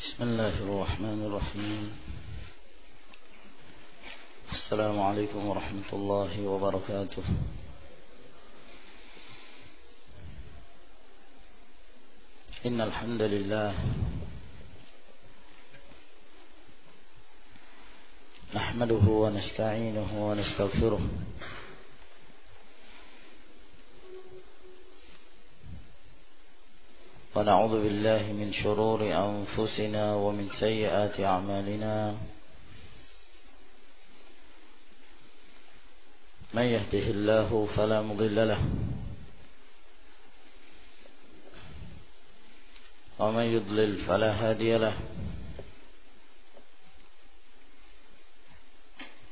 بسم الله الرحمن الرحيم. السلام عليكم ورحمة الله وبركاته. إن الحمد لله نحمده ونستعينه ونستغفره ونعوذ بالله من شرور أنفسنا ومن سيئات أعمالنا. من يهده الله فلا مضل له ومن يضلل فلا هادي له.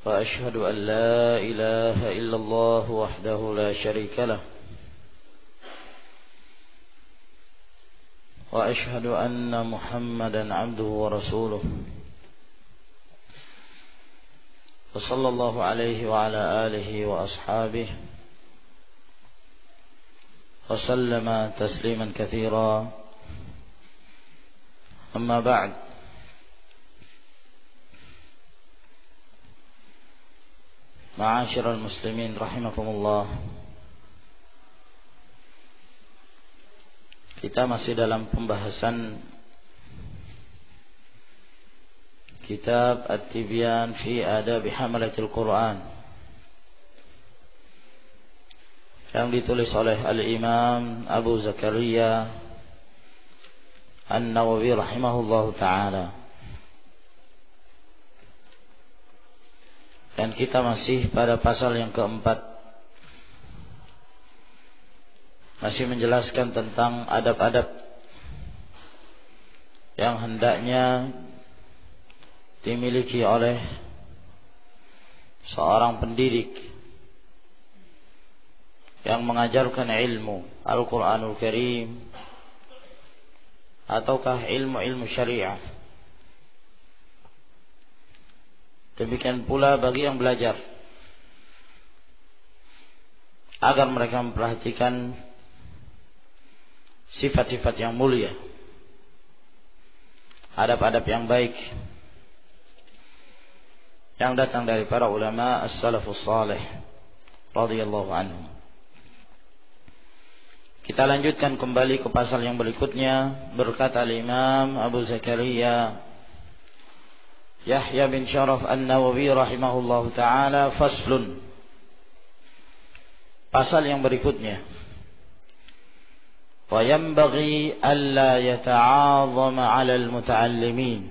وأشهد أن لا إله إلا الله وحده لا شريك له، وأشهد أن محمدا عبده ورسوله، وصلى الله عليه وعلى آله وأصحابه وسلم تسليما كثيرا. أما بعد، معاشر المسلمين رحمكم الله. Kita masih dalam pembahasan kitab At-Tibyan fi Adab Hamalatil Quran yang ditulis oleh Al-Imam Abu Zakaria An-Nawawi rahimahullahu ta'ala. Dan kita masih pada pasal yang keempat, masih menjelaskan tentang adab-adab yang hendaknya dimiliki oleh seorang pendidik yang mengajarkan ilmu Al-Quranul Karim ataukah ilmu-ilmu syariah. Demikian pula bagi yang belajar, agar mereka memperhatikan sifat-sifat yang mulia, adab-adab yang baik yang datang dari para ulama as-salafus salih radhiyallahu anhum. Kita lanjutkan kembali ke pasal yang berikutnya. Berkata Imam Abu Zakaria Yahya bin Sharaf An-Nawawi rahimahullahu ta'ala, faslun. Pasal yang berikutnya, وَيَنْبَغِي أَلَّا يَتَعَاظَمَ عَلَى الْمُتَعَلِّمِينَ.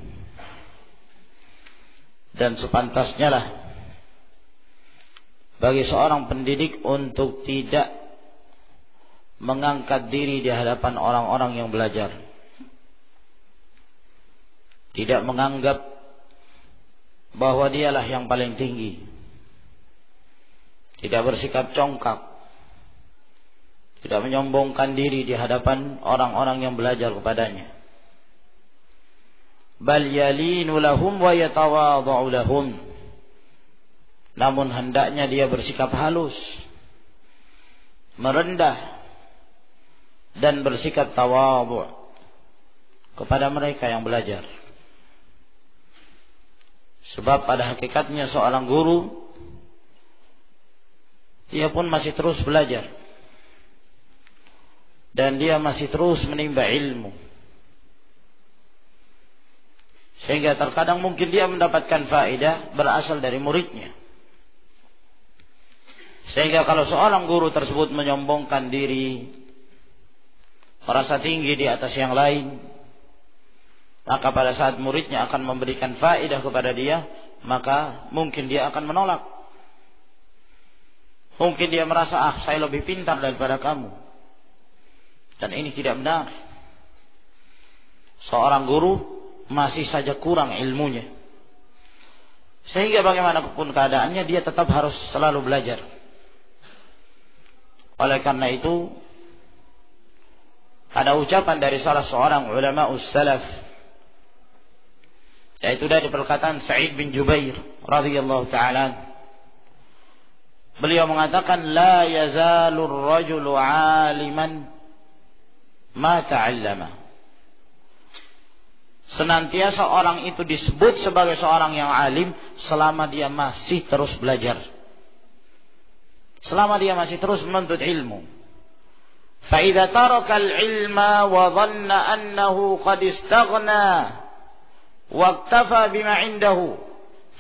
Dan sepantasnya lah bagi seorang pendidik untuk tidak mengangkat diri di hadapan orang-orang yang belajar, tidak menganggap bahwa dialah yang paling tinggi, tidak bersikap congkak, tidak menyombongkan diri di hadapan orang-orang yang belajar kepadanya. Bal yalinu lahum wa yatawadhu lahum. Namun hendaknya dia bersikap halus, merendah, dan bersikap tawadhu kepada mereka yang belajar. Sebab pada hakikatnya seorang guru, dia pun masih terus belajar, dan dia masih terus menimba ilmu, sehingga terkadang mungkin dia mendapatkan faedah berasal dari muridnya. Sehingga kalau seorang guru tersebut menyombongkan diri, merasa tinggi di atas yang lain, maka pada saat muridnya akan memberikan faedah kepada dia, maka mungkin dia akan menolak. Mungkin dia merasa, saya lebih pintar daripada kamu. Dan ini tidak benar. Seorang guru masih saja kurang ilmunya, sehingga bagaimanapun keadaannya dia tetap harus selalu belajar. Oleh karena itu, ada ucapan dari salah seorang ulama salaf, yaitu dari perkataan Sa'id bin Jubair radhiyallahu ta'ala. Beliau mengatakan, la yazalur rajulu 'aliman ma ta'allama. senantiasa orang itu disebut sebagai seorang yang alim selama dia masih terus belajar. Selama dia masih terus menuntut ilmu. فَإِذَا تَرَكَ الْعِلْمَ وَظَنَّ أَنَّهُ قَدْ اسْتَغْنَى وَاكْتَفَى بِمَا عِنْدَهُ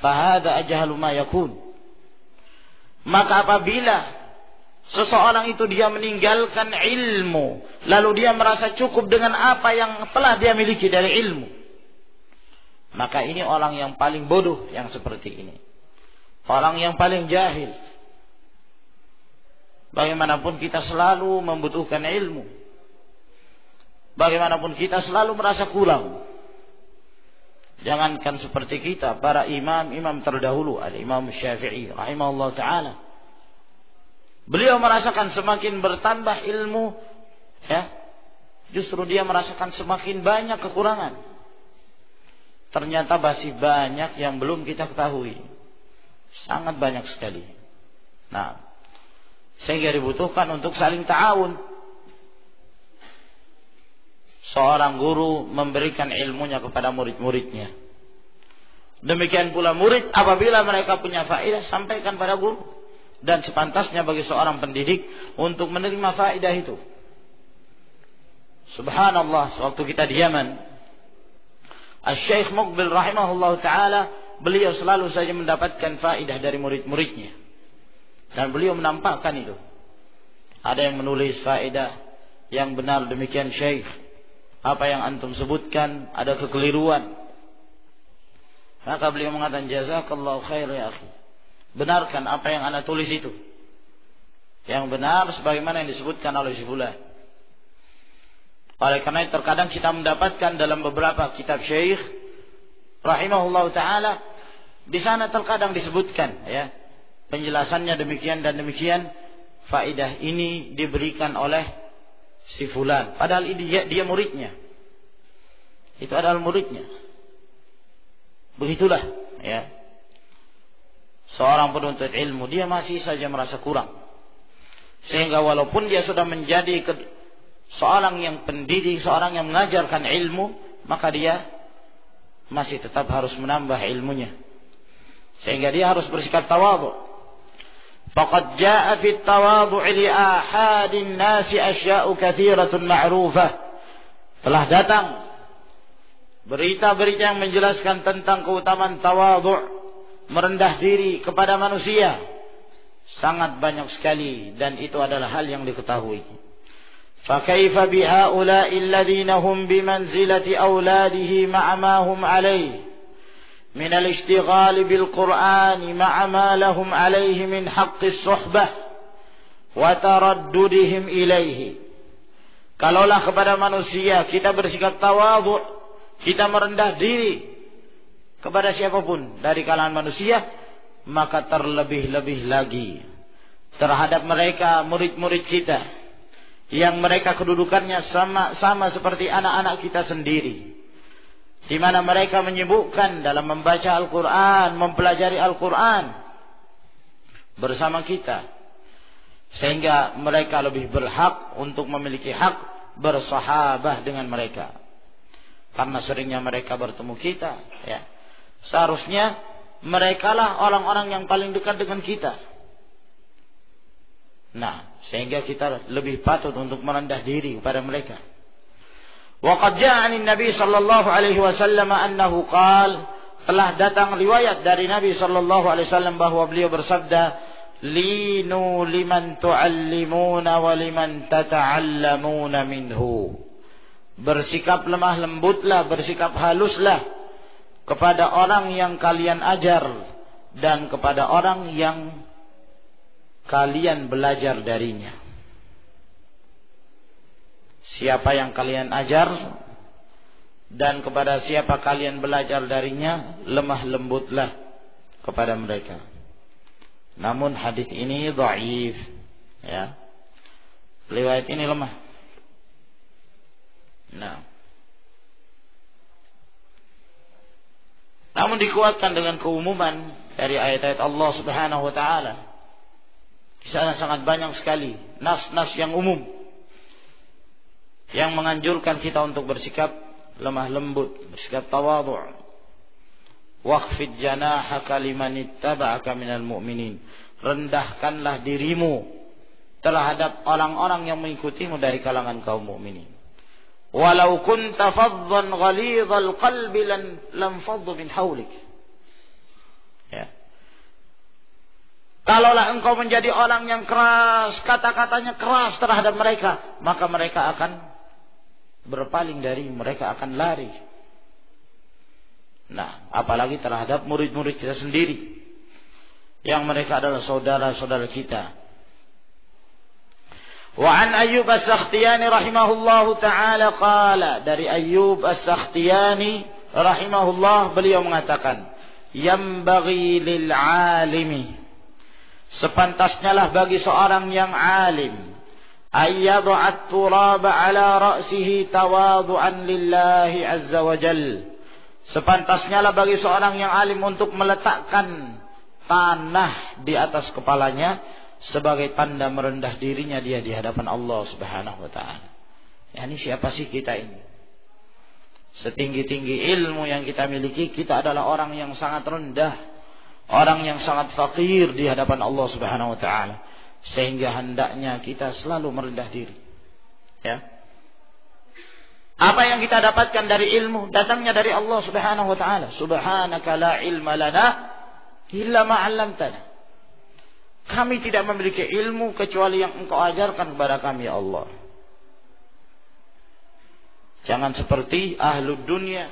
فَهَذَا أَجْهَلُ مَا يَكُونُ. Maka apabila seseorang itu dia meninggalkan ilmu, lalu dia merasa cukup dengan apa yang telah dia miliki dari ilmu, maka ini orang yang paling bodoh yang seperti ini. Orang yang paling jahil. Bagaimanapun kita selalu membutuhkan ilmu. Bagaimanapun kita selalu merasa kurang. Jangankan seperti kita, para imam terdahulu, Al-Imam Syafi'i rahimahullah ta'ala. Beliau merasakan semakin bertambah ilmu, ya, justru dia merasakan semakin banyak kekurangan. Ternyata masih banyak yang belum kita ketahui. Sangat banyak sekali. Nah, sehingga dibutuhkan untuk saling ta'awun. Seorang guru memberikan ilmunya kepada murid-muridnya. Demikian pula murid apabila mereka punya faedah, sampaikan pada guru. Dan sepantasnya bagi seorang pendidik untuk menerima faedah itu. Subhanallah, sewaktu kita di Yaman, Asy-Syaikh Muqbil rahimahullah ta'ala, beliau selalu saja mendapatkan faedah dari murid-muridnya. Dan beliau menampakkan itu. Ada yang menulis faedah yang benar demikian Syekh. Apa yang antum sebutkan ada kekeliruan. Maka beliau mengatakan jazakallahu khair ya akhi. Benarkan apa yang anda tulis itu. Yang benar sebagaimana yang disebutkan oleh si fulan. Oleh karena itu terkadang kita mendapatkan dalam beberapa kitab Syekh rahimahullah taala, di sana terkadang disebutkan, ya, penjelasannya demikian dan demikian, faedah ini diberikan oleh si fulan, padahal ini dia muridnya. Itu adalah muridnya. Begitulah, ya. Seorang penuntut ilmu dia masih saja merasa kurang. Sehingga walaupun dia sudah menjadi seorang yang pendidik, seorang yang mengajarkan ilmu, maka dia masih tetap harus menambah ilmunya. Sehingga dia harus bersikap tawadhu. Faqad jaa'a fi at-tawadhu' li ahadin nasi asya'u katsiratun ma'rufah. Telah datang berita-berita yang menjelaskan tentang keutamaan tawadhu', merendah diri kepada manusia. Sangat banyak sekali, dan itu adalah hal yang diketahui. Fa kaifa bi ha'ula'i alladhina hum bi manzilati auladihi ma'a ma hum 'alayhi من الاشتغال بالقرآن مع ما لهم عليه من حق الصحبة وترددهم إليه. Kalaulah kepada manusia kita bersikap tawadhu, kita merendah diri kepada siapapun dari kalangan manusia, maka terlebih-lebih lagi terhadap mereka murid-murid kita yang mereka kedudukannya sama seperti anak-anak kita sendiri, di mana mereka menyibukkan dalam membaca Al-Quran, mempelajari Al-Quran bersama kita, sehingga mereka lebih berhak untuk memiliki hak bersahabah dengan mereka, karena seringnya mereka bertemu kita, ya. Seharusnya mereka lah orang-orang yang paling dekat dengan kita. Nah, sehingga kita lebih patut untuk merendah diri kepada mereka. Waqad jaa'a an-nabi sallallahu alaihi wasallam annahu qala, telah datang riwayat dari Nabi sallallahu alaihi wasallam bahwa beliau bersabda, linu liman tu'allimuna wa liman tata'allamuna minhu. Bersikap lemah lembutlah, bersikap haluslah kepada orang yang kalian ajar dan kepada orang yang kalian belajar darinya. Siapa yang kalian ajar dan kepada siapa kalian belajar darinya, lemah lembutlah kepada mereka. Namun hadis ini dhaif, ya. Riwayat ini lemah. Nah, namun dikuatkan dengan keumuman dari ayat-ayat Allah Subhanahu wa taala. Di sana sangat banyak sekali nas-nas yang umum yang menganjurkan kita untuk bersikap lemah lembut, bersikap tawadhu'. Waqfid janahaka liman ittaba'aka minal mu'minin. Rendahkanlah dirimu terhadap orang-orang yang mengikutimu dari kalangan kaum mukminin. Walau kunta faddan ghalidhal qalbi lam faddu min hawlik. Ya. Kalaulah engkau menjadi orang yang keras, kata-katanya keras terhadap mereka, maka mereka akan berpaling dari, mereka akan lari. Nah, apalagi terhadap murid-murid kita sendiri, yang mereka adalah saudara-saudara kita. Wa an Ayyub As-Sakhtiyani rahimahullahu ta'ala qala, dari Ayyub As-Sakhtiyani rahimahullah, beliau mengatakan, yambaghi lil alimi, sepantasnya lah bagi seorang yang alim, ayyad'at turaba ala ra'sihi tawadhu'an lillahi azza wa jalla. Sepantasnya lah bagi seorang yang alim untuk meletakkan tanah di atas kepalanya sebagai tanda merendah dirinya dia di hadapan Allah Subhanahu wa taala. Ya, ini siapa sih kita ini? Setinggi-tinggi ilmu yang kita miliki, kita adalah orang yang sangat rendah, orang yang sangat fakir di hadapan Allah Subhanahu wa taala, sehingga hendaknya kita selalu merendah diri. Ya. Apa yang kita dapatkan dari ilmu datangnya dari Allah Subhanahu wa taala. Subhanaka la ilma lana illa ma 'allamtana. Kami tidak memiliki ilmu kecuali yang Engkau ajarkan kepada kami, ya Allah. Jangan seperti ahlud dunia,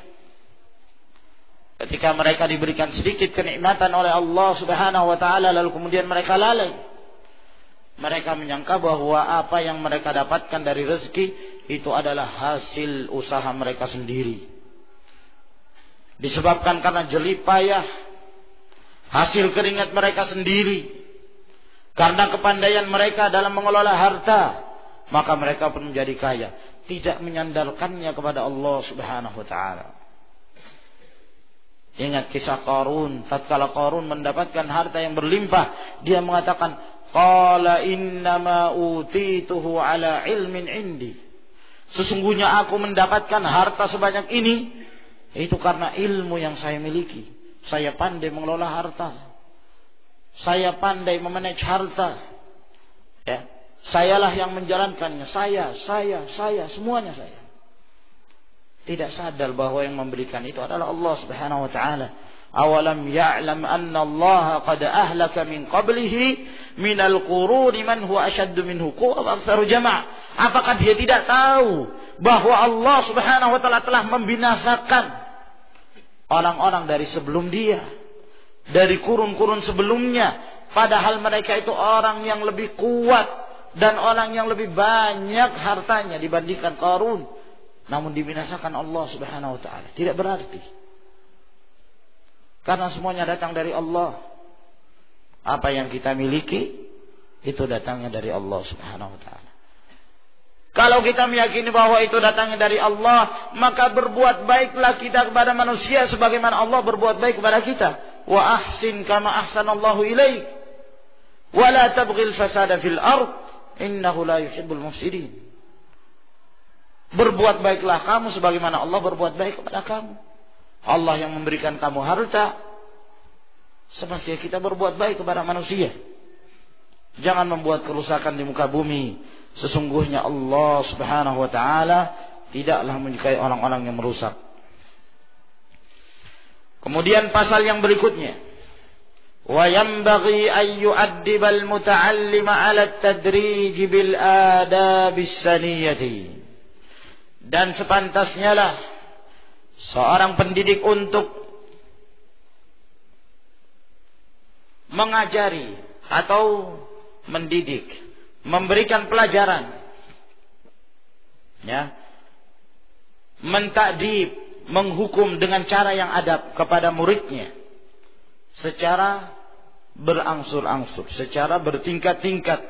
ketika mereka diberikan sedikit kenikmatan oleh Allah Subhanahu wa taala lalu kemudian mereka lalai. Mereka menyangka bahwa apa yang mereka dapatkan dari rezeki itu adalah hasil usaha mereka sendiri. Disebabkan karena jerih payah, hasil keringat mereka sendiri, karena kepandaian mereka dalam mengelola harta, maka mereka pun menjadi kaya, tidak menyandarkannya kepada Allah Subhanahu wa taala. Ingat kisah Qarun. Tatkala Qarun mendapatkan harta yang berlimpah, dia mengatakan, qala innama utituhu ala ilmin indi. Sesungguhnya aku mendapatkan harta sebanyak ini itu karena ilmu yang saya miliki. Saya pandai mengelola harta, saya pandai memanage harta, ya. Sayalah yang menjalankannya, saya semuanya saya. Tidak sadar bahwa yang memberikan itu adalah Allah Subhanahu wa taala. Awalam ya'lam anna Allah qad ahlaka min qablihi minal quruni man huwa ashaddu minhu quwwatan wa aktsaru jama'. Apakah dia tidak tahu bahwa Allah Subhanahu wa taala telah membinasakan orang-orang dari sebelum dia, dari kurun-kurun sebelumnya, padahal mereka itu orang yang lebih kuat dan orang yang lebih banyak hartanya dibandingkan Qarun, namun dibinasakan Allah Subhanahu wa taala. Tidak berarti, karena semuanya datang dari Allah. Apa yang kita miliki itu datangnya dari Allah Subhanahu wa taala. Kalau kita meyakini bahwa itu datangnya dari Allah, maka berbuat baiklah kita kepada manusia sebagaimana Allah berbuat baik kepada kita. Wa ahsin kama ahsanallahu ilaik. Wa la tabghil fasada fil ard, innahu la yuhibbul mufsidin. Berbuat baiklah kamu sebagaimana Allah berbuat baik kepada kamu. Allah yang memberikan kamu harta, semestinya kita berbuat baik kepada manusia. Jangan membuat kerusakan di muka bumi. Sesungguhnya Allah Subhanahu wa taala tidaklah menyukai orang-orang yang merusak. Kemudian pasal yang berikutnya, wa yanbaghi ay yu'addibal muta'allima 'ala at-tadrij bil adabis saniyati. Dan sepantasnya lah seorang pendidik untuk mengajari atau mendidik, memberikan pelajaran, ya, mentakdib, menghukum dengan cara yang adab kepada muridnya, secara berangsur-angsur, secara bertingkat-tingkat,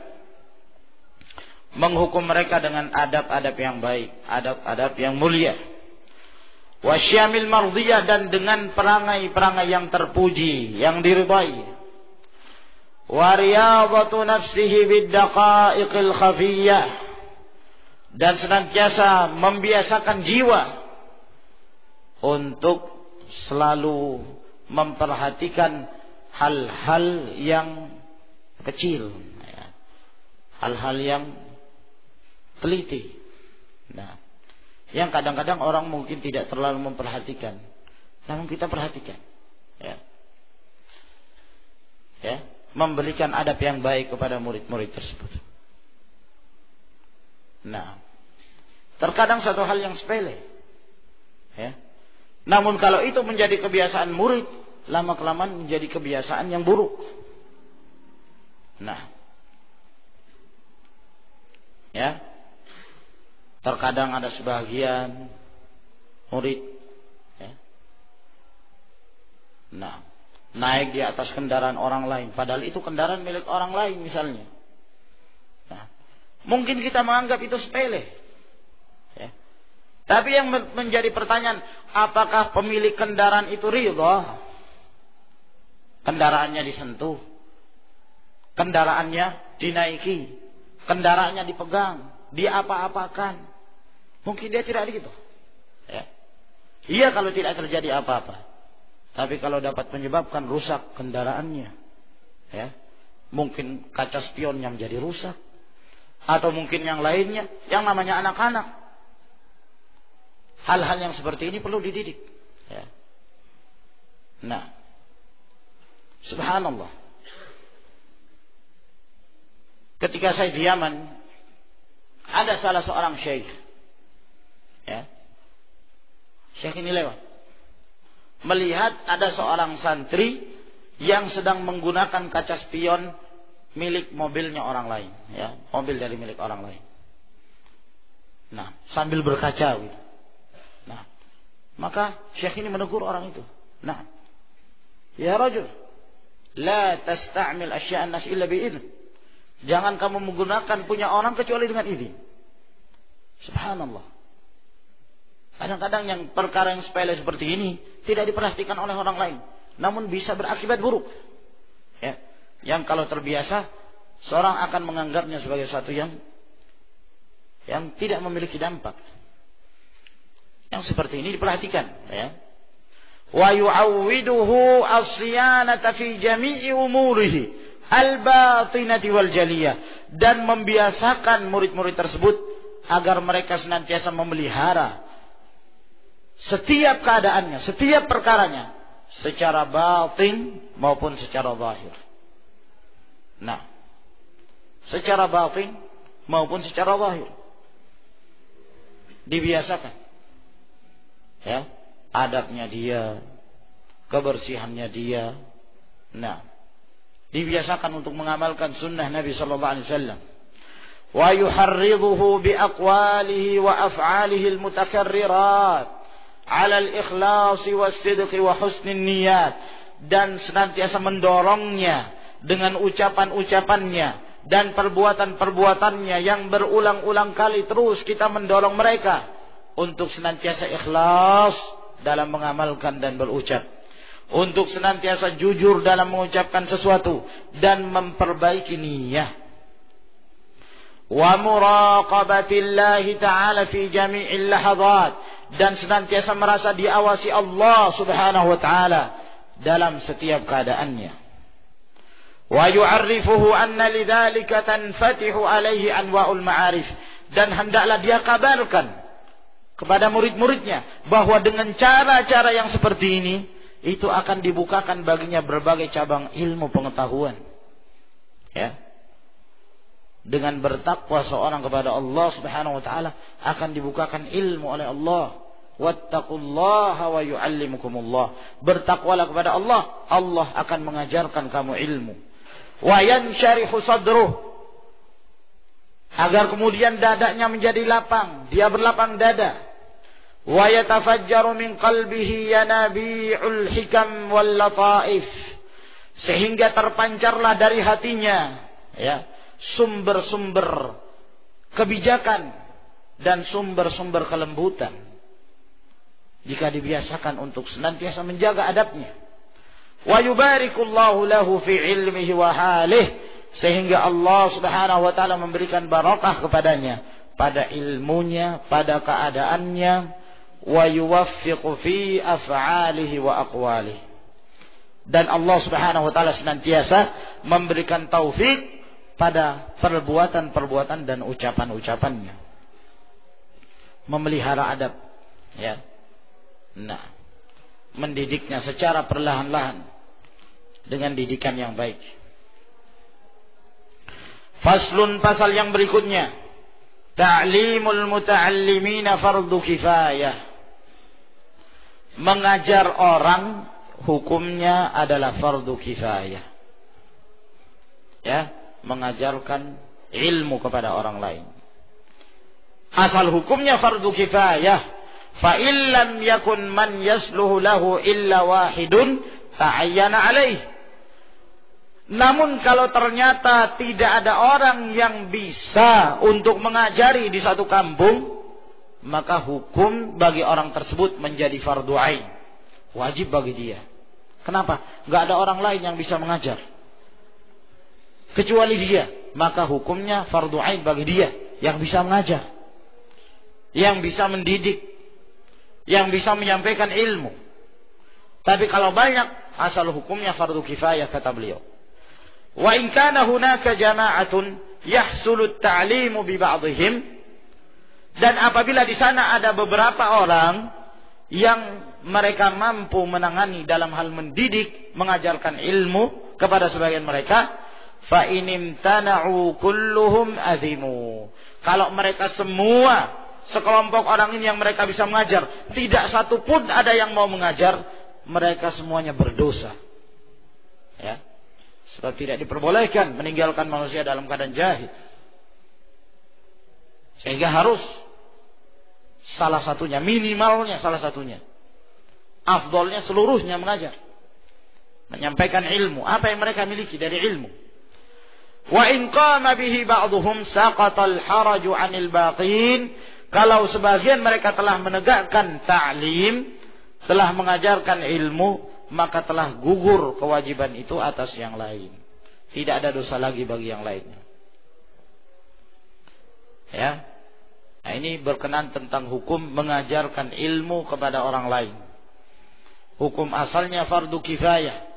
menghukum mereka dengan adab-adab yang baik, adab-adab yang mulia, wasyamil mardiyah, dan dengan perangai-perangai yang terpuji, yang diridai, wa riyadhatu nafsihi biddaqa'iqil khafiyyah, dan senantiasa membiasakan jiwa untuk selalu memperhatikan hal-hal yang kecil, hal-hal yang teliti. Nah, yang kadang-kadang orang mungkin tidak terlalu memperhatikan, namun kita perhatikan, memberikan adab yang baik kepada murid-murid tersebut. Nah, terkadang satu hal yang sepele, namun kalau itu menjadi kebiasaan murid, lama-kelamaan menjadi kebiasaan yang buruk. Nah, terkadang ada sebagian murid, naik di atas kendaraan orang lain, padahal itu kendaraan milik orang lain misalnya. Nah, mungkin kita menganggap itu sepele. Tapi yang menjadi pertanyaan, apakah pemilik kendaraan itu ridha? Kendaraannya disentuh, kendaraannya dinaiki, kendaraannya dipegang, diapa-apakan. Mungkin dia tidak begitu. Iya kalau tidak terjadi apa-apa. Tapi kalau dapat menyebabkan rusak kendaraannya, mungkin kaca spion yang jadi rusak, atau mungkin yang lainnya, yang namanya anak-anak. Hal-hal yang seperti ini perlu dididik. Nah, subhanallah. Ketika saya di Yaman, ada salah seorang syekh. Syekh ini lewat, melihat ada seorang santri yang sedang menggunakan kaca spion milik mobilnya orang lain, mobil dari milik orang lain. Nah, sambil berkaca gitu. Nah, maka syekh ini menegur orang itu. Nah, ya rajul, la tasta'mil asya'an nas illa bi'idn. Jangan kamu menggunakan punya orang kecuali dengan izin. Subhanallah. Kadang-kadang yang perkara yang sepele seperti ini tidak diperhatikan oleh orang lain, namun bisa berakibat buruk. Yang kalau terbiasa, seorang akan menganggapnya sebagai sesuatu yang tidak memiliki dampak. Yang seperti ini diperhatikan, wa yu'awwiduhu as-siyanata fi jami'i umurihi al-batinati wal jaliyah, dan membiasakan murid-murid tersebut agar mereka senantiasa memelihara setiap keadaannya, setiap perkaranya, secara batin maupun secara zahir. Nah, secara batin maupun secara zahir dibiasakan. Adabnya dia, kebersihannya dia. Nah, dibiasakan untuk mengamalkan sunnah Nabi sallallahu alaihi wasallam. Wa yuharridhuhu bi aqwalihi wa af'alihi al-mutakarrirat 'ala al-ikhlas was-sidq wa husnin niyat, dan senantiasa mendorongnya dengan ucapan-ucapannya dan perbuatan-perbuatannya yang berulang-ulang kali. Terus kita mendorong mereka untuk senantiasa ikhlas dalam mengamalkan dan berucap, untuk senantiasa jujur dalam mengucapkan sesuatu dan memperbaiki niyyah. Wa muraqabatillahi ta'ala fi jami'il lahadhat, dan senantiasa merasa diawasi Allah subhanahu wa ta'ala dalam setiap keadaannya. Wa yu'arrifuhu anna lidzalika tanfatihu alaihi anwa'ul ma'arif, dan hendaklah dia kabarkan kepada murid-muridnya bahwa dengan cara-cara yang seperti ini, itu akan dibukakan baginya berbagai cabang ilmu pengetahuan. Dengan bertakwa seorang kepada Allah subhanahu wa ta'ala, akan dibukakan ilmu oleh Allah. Wattaqullaha wa yu'allimukumullah. Bertakwalah kepada Allah, Allah akan mengajarkan kamu ilmu. Wa yansyarihu sadruh, agar kemudian dadanya menjadi lapang, dia berlapang dada. Wa yatafajjaru min qalbihi yanabi'ul hikam wal lataif, sehingga terpancarlah dari hatinya sumber-sumber kebijakan dan sumber-sumber kelembutan, jika dibiasakan untuk senantiasa menjaga adabnya. Wa yubarikullahu lahu fi ilmihi wa halih, sehingga Allah subhanahu wa ta'ala memberikan barakah kepadanya pada ilmunya, pada keadaannya, wa yuwaffiqu fi af'alihi wa aqwalihi. Dan Allah Subhanahu wa taala senantiasa memberikan taufik pada perbuatan-perbuatan dan ucapan-ucapannya. Memelihara adab, ya. Nah, mendidiknya secara perlahan-lahan dengan didikan yang baik. Faslun, pasal yang berikutnya, ta'limul muta'allimina fardu kifayah. Mengajar orang hukumnya adalah fardu kifayah. Ya, mengajarkan ilmu kepada orang lain. Asal hukumnya fardu kifayah. Fa illam yakun man yasluhu lahu illa wahidun ta'ayyana alaih. Namun kalau ternyata tidak ada orang yang bisa untuk mengajari di satu kampung, maka hukum bagi orang tersebut menjadi fardu ain. Wajib bagi dia. Kenapa? Gak ada orang lain yang bisa mengajar kecuali dia. Maka hukumnya fardu ain bagi dia yang bisa mengajar, yang bisa mendidik, yang bisa menyampaikan ilmu. Tapi kalau banyak, asal hukumnya fardu kifayah, kata beliau. Wa in kana hunaka jama'atun yahsulu at-ta'limu bi ba'dihim, dan apabila di sana ada beberapa orang yang mereka mampu menangani dalam hal mendidik, mengajarkan ilmu kepada sebagian mereka, fa in imtana'u kulluhum azimu. Kalau mereka semua sekelompok orang ini yang mereka bisa mengajar, tidak satu pun ada yang mau mengajar, mereka semuanya berdosa. Ya. Sebab tidak diperbolehkan meninggalkan manusia dalam keadaan jahil. Sehingga harus salah satunya, minimalnya salah satunya, afdolnya seluruhnya mengajar, menyampaikan ilmu, apa yang mereka miliki dari ilmu. Wa in qama bihi ba'dhum saqatal haraju 'anil baqin. Kalau sebagian mereka telah menegakkan ta'lim, telah mengajarkan ilmu, maka telah gugur kewajiban itu atas yang lain. Tidak ada dosa lagi bagi yang lainnya. Ya. Nah, ini berkenaan tentang hukum mengajarkan ilmu kepada orang lain. Hukum asalnya fardu kifayah.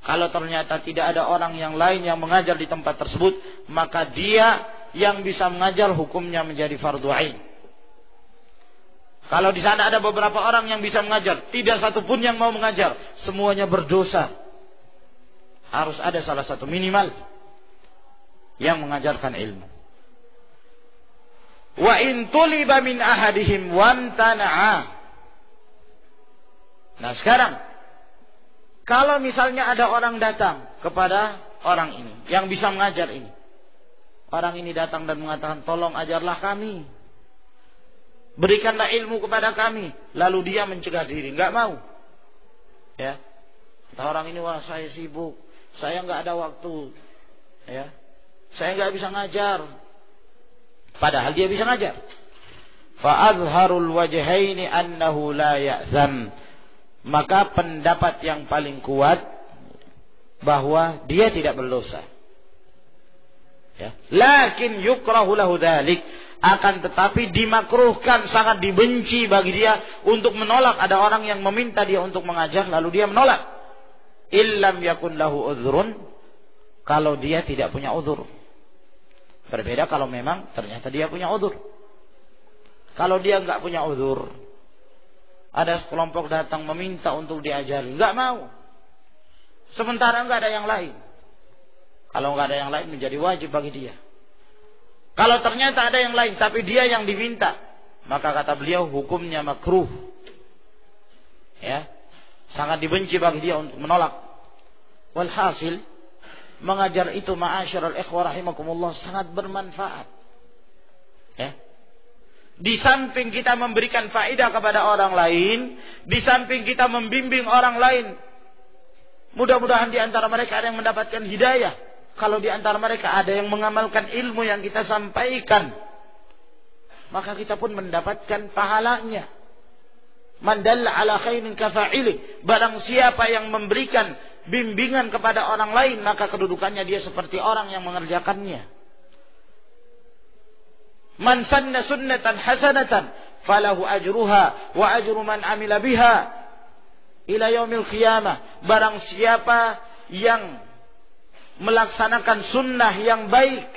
Kalau ternyata tidak ada orang yang lain yang mengajar di tempat tersebut, maka dia yang bisa mengajar hukumnya menjadi fardu ain. Kalau di sana ada beberapa orang yang bisa mengajar, tidak satu pun yang mau mengajar, semuanya berdosa. Harus ada salah satu minimal yang mengajarkan ilmu. Wa in tuliba min ahadihim wamtana'a. Nah sekarang, kalau misalnya ada orang datang kepada orang ini yang bisa mengajar ini, orang ini datang dan mengatakan, tolong ajarlah kami, berikanlah ilmu kepada kami, lalu dia mencegah diri, nggak mau. Ya, orang ini, wah saya sibuk, saya nggak ada waktu, ya, saya nggak bisa ngajar. Padahal dia bisa ngajar. Fa azharul wajhaini annahu la ya'zam. Maka pendapat yang paling kuat bahwa dia tidak berdosa. Ya, lakin yukrahu lahu dzalik. Akan tetapi dimakruhkan, sangat dibenci bagi dia untuk menolak. Ada orang yang meminta dia untuk mengajar lalu dia menolak. Illam yakun lahu udhrun, kalau dia tidak punya uzur. Berbeda kalau memang ternyata dia punya uzur. Kalau dia enggak punya uzur, ada sekelompok datang meminta untuk diajari, enggak mau. Sementara enggak ada yang lain. Kalau enggak ada yang lain menjadi wajib bagi dia. Kalau ternyata ada yang lain tapi dia yang diminta, maka kata beliau hukumnya makruh. Ya, sangat dibenci bagi dia untuk menolak. Walhasil, mengajar itu ma'asyiral ikhwah rahimakumullah sangat bermanfaat. Ya. Di samping kita memberikan faedah kepada orang lain, di samping kita membimbing orang lain, mudah-mudahan di antara mereka ada yang mendapatkan hidayah. Kalau di antara mereka ada yang mengamalkan ilmu yang kita sampaikan, maka kita pun mendapatkan pahalanya. Man dalla ala khairin kafa'ili. Barang siapa yang memberikan bimbingan kepada orang lain, maka kedudukannya dia seperti orang yang mengerjakannya. Man sanna sunnatan hasanatan falahu ajruha wa ajru man amila biha ila yaumil qiyamah. Barang siapa yang melaksanakan sunnah yang baik,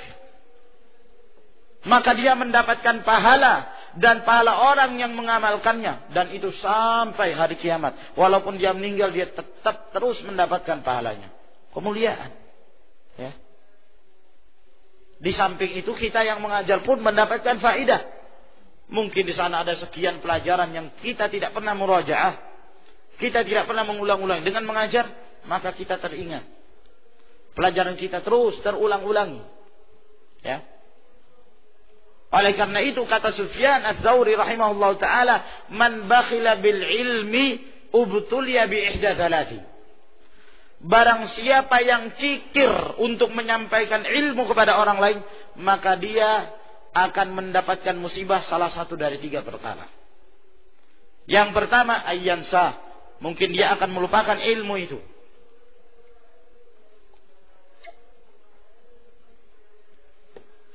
maka dia mendapatkan pahala dan pahala orang yang mengamalkannya, dan itu sampai hari kiamat. Walaupun dia meninggal, dia tetap terus mendapatkan pahalanya. Kemuliaan. Ya. Di samping itu kita yang mengajar pun mendapatkan faidah. Mungkin di sana ada sekian pelajaran yang kita tidak pernah murajaah, kita tidak pernah mengulang-ulang. Dengan mengajar, maka kita teringat. Pelajaran kita terus terulang-ulangi. Ya. Oleh karena itu kata Sufyan Ats-Tsauri rahimahullah ta'ala, man bakhila bil ilmi ubtuliya bi ihda thalati. Barang siapa yang kikir untuk menyampaikan ilmu kepada orang lain, maka dia akan mendapatkan musibah salah satu dari 3 perkara. Yang pertama, ayyansa, mungkin dia akan melupakan ilmu itu.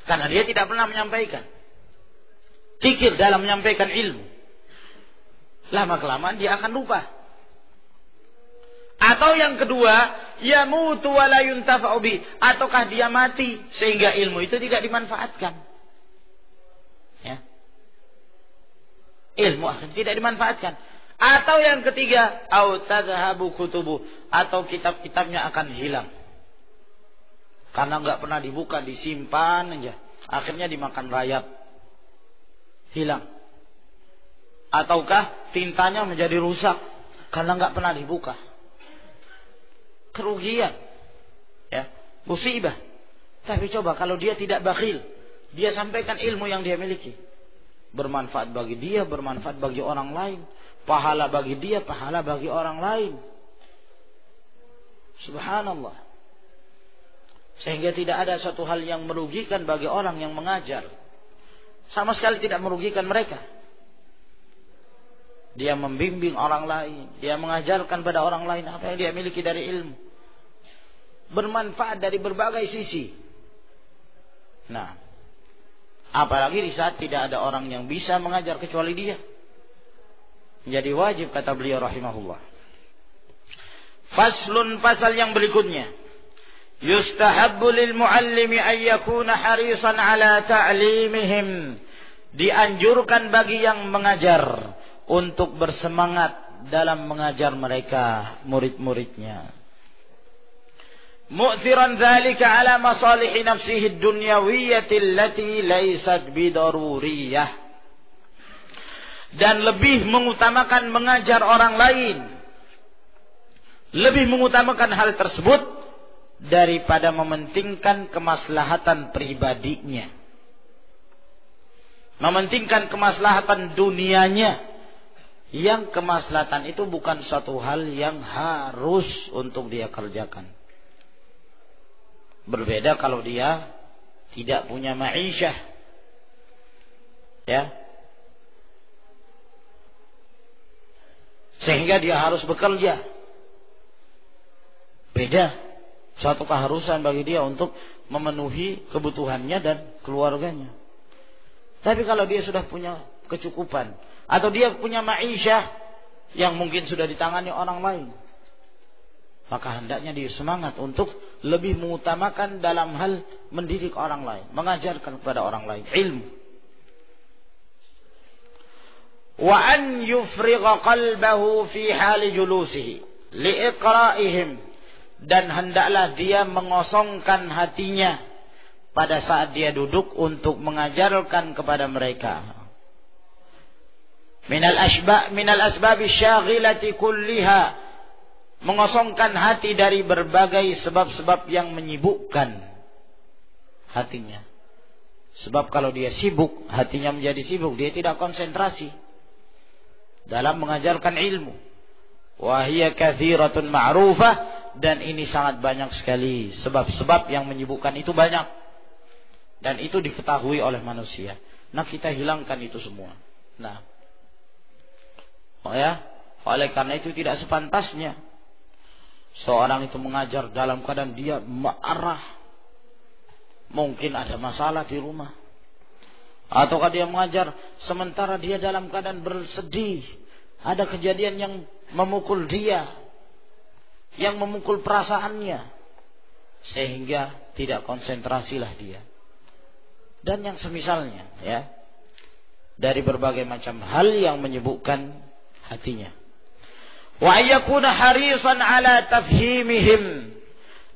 Karena dia tidak pernah menyampaikan. Kikir dalam menyampaikan ilmu. Lama-kelamaan dia akan lupa. Atau yang kedua, yamutu wa la yuntafa'u bi, ataukah dia mati sehingga ilmu itu tidak dimanfaatkan. Ya. Ilmu akan tidak dimanfaatkan. Atau yang ketiga, au tadhhabu kutubu, atau kitab-kitabnya akan hilang. Karena enggak pernah dibuka, disimpan aja. Akhirnya dimakan rayap. Hilang. Ataukah tintanya menjadi rusak karena enggak pernah dibuka. Kerugian. Ya, musibah. Tapi coba kalau dia tidak bakhil, dia sampaikan ilmu yang dia miliki. Bermanfaat bagi dia, bermanfaat bagi orang lain. Pahala bagi dia, pahala bagi orang lain. Subhanallah. Sehingga tidak ada suatu hal yang merugikan bagi orang yang mengajar. Sama sekali tidak merugikan mereka. Dia membimbing orang lain, dia mengajarkan pada orang lain apa yang dia miliki dari ilmu. Bermanfaat dari berbagai sisi. Nah, apalagi di saat tidak ada orang yang bisa mengajar kecuali dia. Jadi wajib, kata beliau rahimahullah. Faslun, pasal yang berikutnya. Yustahabbu lil muallimi an yakuna harisan ala ta'limihim. Dianjurkan bagi yang mengajar untuk bersemangat dalam mengajar mereka, murid-muridnya. Mu'thiran dzalika ala masalihi nafsihi ad-dunyawiyyati allati laysat bidaruriyah. Dan lebih mengutamakan mengajar orang lain, lebih mengutamakan hal tersebut daripada mementingkan kemaslahatan pribadinya, mementingkan kemaslahatan dunianya, yang kemaslahatan itu bukan suatu hal yang harus untuk dia kerjakan. Berbeda kalau dia tidak punya ma'isyah, ya, sehingga dia harus bekerja. Beda. Suatu keharusan bagi dia untuk memenuhi kebutuhannya dan keluarganya. Tapi kalau dia sudah punya kecukupan, atau dia punya ma'isyah yang mungkin sudah ditangani orang lain, maka hendaknya dia semangat untuk lebih mengutamakan dalam hal mendidik orang lain, mengajarkan kepada orang lain ilmu. Wa an yufrigha qalbahu fi hali julusihi liiqra'ihim, dan hendaklah dia mengosongkan hatinya pada saat dia duduk untuk mengajarkan kepada mereka. Minal asbabi syaghilati kulliha, mengosongkan hati dari berbagai sebab-sebab yang menyibukkan hatinya. Sebab kalau dia sibuk, hatinya menjadi sibuk, dia tidak konsentrasi dalam mengajarkan ilmu. Wa hiya katsiratun ma'rufah, dan ini sangat banyak sekali sebab-sebab yang menyibukkan itu banyak, dan itu diketahui oleh manusia. Nah, kita hilangkan itu semua. Nah, oleh karena itu tidak sepantasnya seorang itu mengajar dalam keadaan dia marah. Mungkin ada masalah di rumah, Ataukah dia mengajar sementara dia dalam keadaan bersedih, ada kejadian yang memukul dia, yang memukul perasaannya, sehingga tidak konsentrasilah dia. Dan yang semisalnya, ya, dari berbagai macam hal yang menyibukkan hatinya. Wa ayyakuna harisan ala tafhimihim,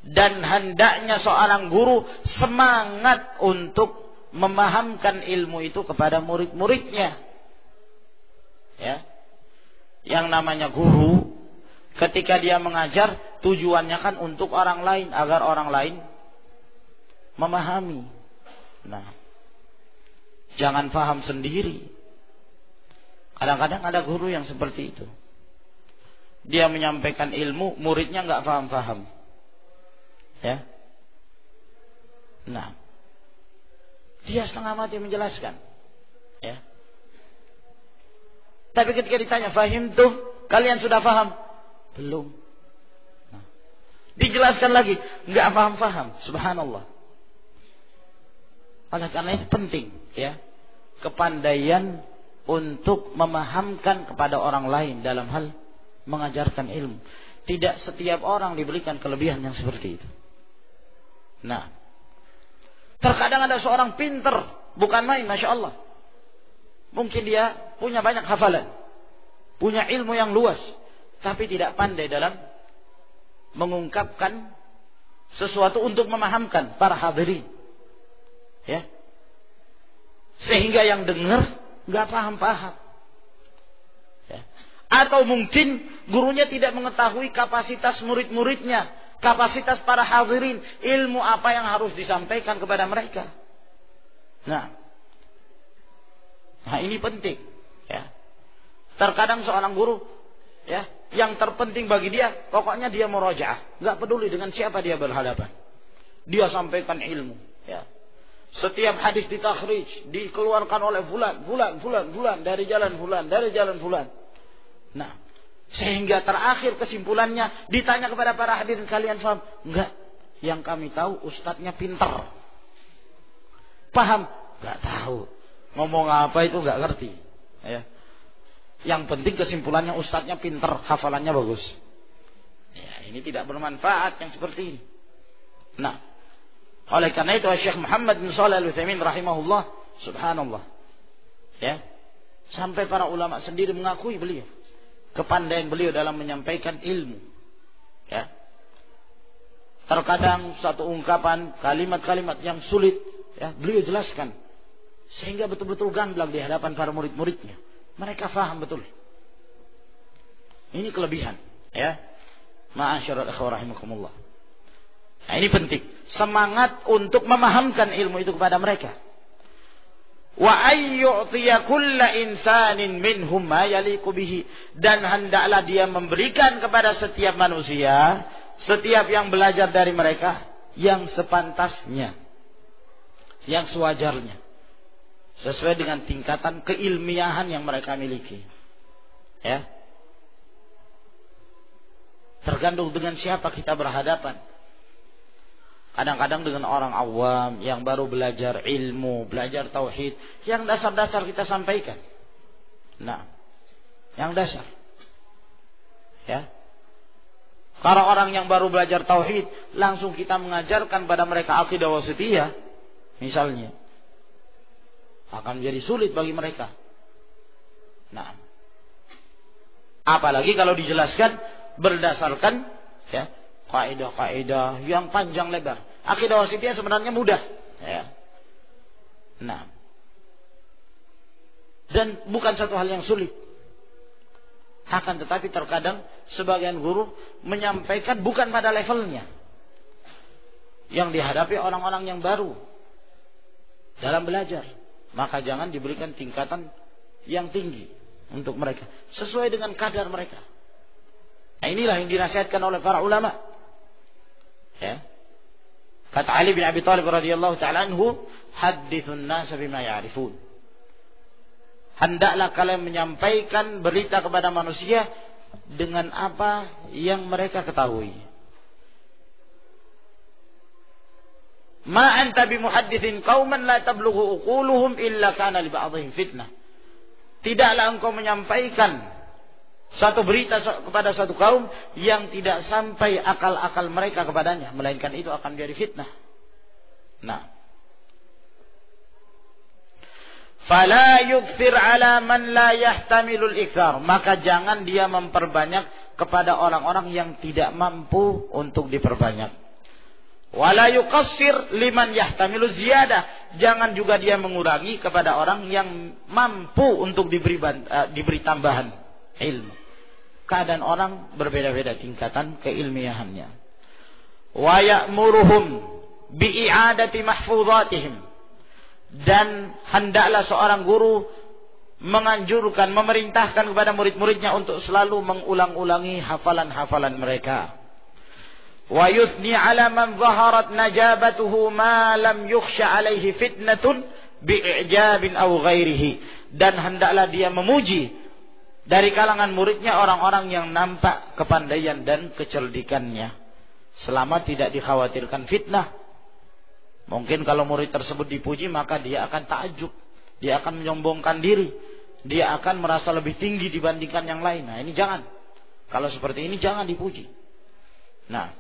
dan hendaknya seorang guru semangat untuk memahamkan ilmu itu kepada murid-muridnya. Ya. Yang namanya guru ketika dia mengajar tujuannya kan untuk orang lain, agar orang lain memahami. Nah, jangan paham sendiri. Kadang-kadang ada guru yang seperti itu. Dia menyampaikan ilmu, muridnya nggak paham-paham. Ya. Nah, dia setengah mati menjelaskan. Ya. Tapi ketika ditanya, fahim tuh, kalian sudah paham? Belum. Nah, dijelaskan lagi, nggak paham-paham. Subhanallah. Oleh karena itu penting, ya, kepandaian untuk memahamkan kepada orang lain dalam hal mengajarkan ilmu. Tidak setiap orang diberikan kelebihan yang seperti itu. Nah, terkadang ada seorang pinter, bukan main, masya Allah. Mungkin dia punya banyak hafalan, punya ilmu yang luas, tapi tidak pandai dalam mengungkapkan sesuatu untuk memahamkan para hadirin. Ya, sehingga yang dengar nggak paham-paham. Ya. Atau mungkin gurunya tidak mengetahui kapasitas murid-muridnya, kapasitas para hadirin, ilmu apa yang harus disampaikan kepada mereka. Nah ini penting. Ya. Terkadang seorang guru, ya, yang terpenting bagi dia, pokoknya dia murojaah, nggak peduli dengan siapa dia berhadapan. Dia sampaikan ilmu. Ya. Setiap hadis ditakhrij, dikeluarkan oleh fulan dari jalan fulan. Nah, sehingga terakhir kesimpulannya ditanya kepada para hadirin, kalian paham? Enggak. Yang kami tahu ustadznya pinter. Paham? Enggak tahu. Ngomong apa itu enggak ngerti. Ya. Yang penting kesimpulannya ustadznya pinter, hafalannya bagus. Ya, ini tidak bermanfaat yang seperti ini. Nah, oleh karena itu Syekh Muhammad bin Shalih Al-Utsaimin rahimahullah, subhanallah, ya, sampai para ulama sendiri mengakui beliau, kepandaian beliau dalam menyampaikan ilmu. Ya. Terkadang satu ungkapan, kalimat-kalimat yang sulit, ya, beliau jelaskan sehingga betul-betul gamblang di hadapan para murid-muridnya. Mereka faham betul. Ini kelebihan, ya. Ma'asyiral ikhwah rahimakumullah. Nah, ini penting. Semangat untuk memahamkan ilmu itu kepada mereka. Wa ayyu'tiya kulla insanin minhum ma yaliqu bihi, dan hendaklah dia memberikan kepada setiap manusia, setiap yang belajar dari mereka, yang sepantasnya, yang sewajarnya, sesuai dengan tingkatan keilmiahan yang mereka miliki. Ya. Tergantung dengan siapa kita berhadapan. Kadang-kadang dengan orang awam yang baru belajar ilmu, belajar tauhid, yang dasar-dasar kita sampaikan. Nah, yang dasar. Ya. Kalau orang yang baru belajar tauhid, langsung kita mengajarkan pada mereka akidah wasithiyah, misalnya, akan menjadi sulit bagi mereka. Nah, apalagi kalau dijelaskan berdasarkan, ya, kaidah-kaidah yang panjang lebar. Akidah wasithiyah sebenarnya mudah, ya. Nah, dan bukan satu hal yang sulit. Akan tetapi terkadang sebagian guru menyampaikan bukan pada levelnya. Yang dihadapi orang-orang yang baru dalam belajar, maka jangan diberikan tingkatan yang tinggi untuk mereka, sesuai dengan kadar mereka. Nah, inilah yang dinasihatkan oleh para ulama. Ya. Kata Ali bin Abi Thalib radhiyallahu ta'ala anhu, hadithun nas bima ya'rifun. Hendaklah kalian menyampaikan berita kepada manusia dengan apa yang mereka ketahui. Ma anta bimuhadditsin qauman la tablughu uquluhum illa kana li ba'dihim fitnah. Tidaklah engkau menyampaikan satu berita kepada satu kaum yang tidak sampai akal-akal mereka kepadanya, melainkan itu akan menjadi fitnah. Nah, fala yukthir ala man la yahtamilul ikthar, maka jangan dia memperbanyak kepada orang-orang yang tidak mampu untuk diperbanyak. Wala yuqassir liman yahtamilu ziyadah, jangan juga dia mengurangi kepada orang yang mampu untuk diberi tambahan ilmu. Keadaan orang berbeda-beda tingkatan keilmiahannya. Wa ya'muruhum bi'i'adati mahfuzatihim, dan hendaklah seorang guru menganjurkan, memerintahkan kepada murid-muridnya untuk selalu mengulang-ulangi hafalan-hafalan mereka. Wa yuthni ala man zaharat najabatuhu ma lam yukhsha alaihi fitnatun bi'ijabin aw ghairihi, dan hendaklah dia memuji dari kalangan muridnya orang-orang yang nampak kepandaian dan kecerdikannya, selama tidak dikhawatirkan fitnah. Mungkin kalau murid tersebut dipuji, maka dia akan takjub, dia akan menyombongkan diri, dia akan merasa lebih tinggi dibandingkan yang lain. Nah, ini jangan. Kalau seperti ini jangan dipuji. Nah,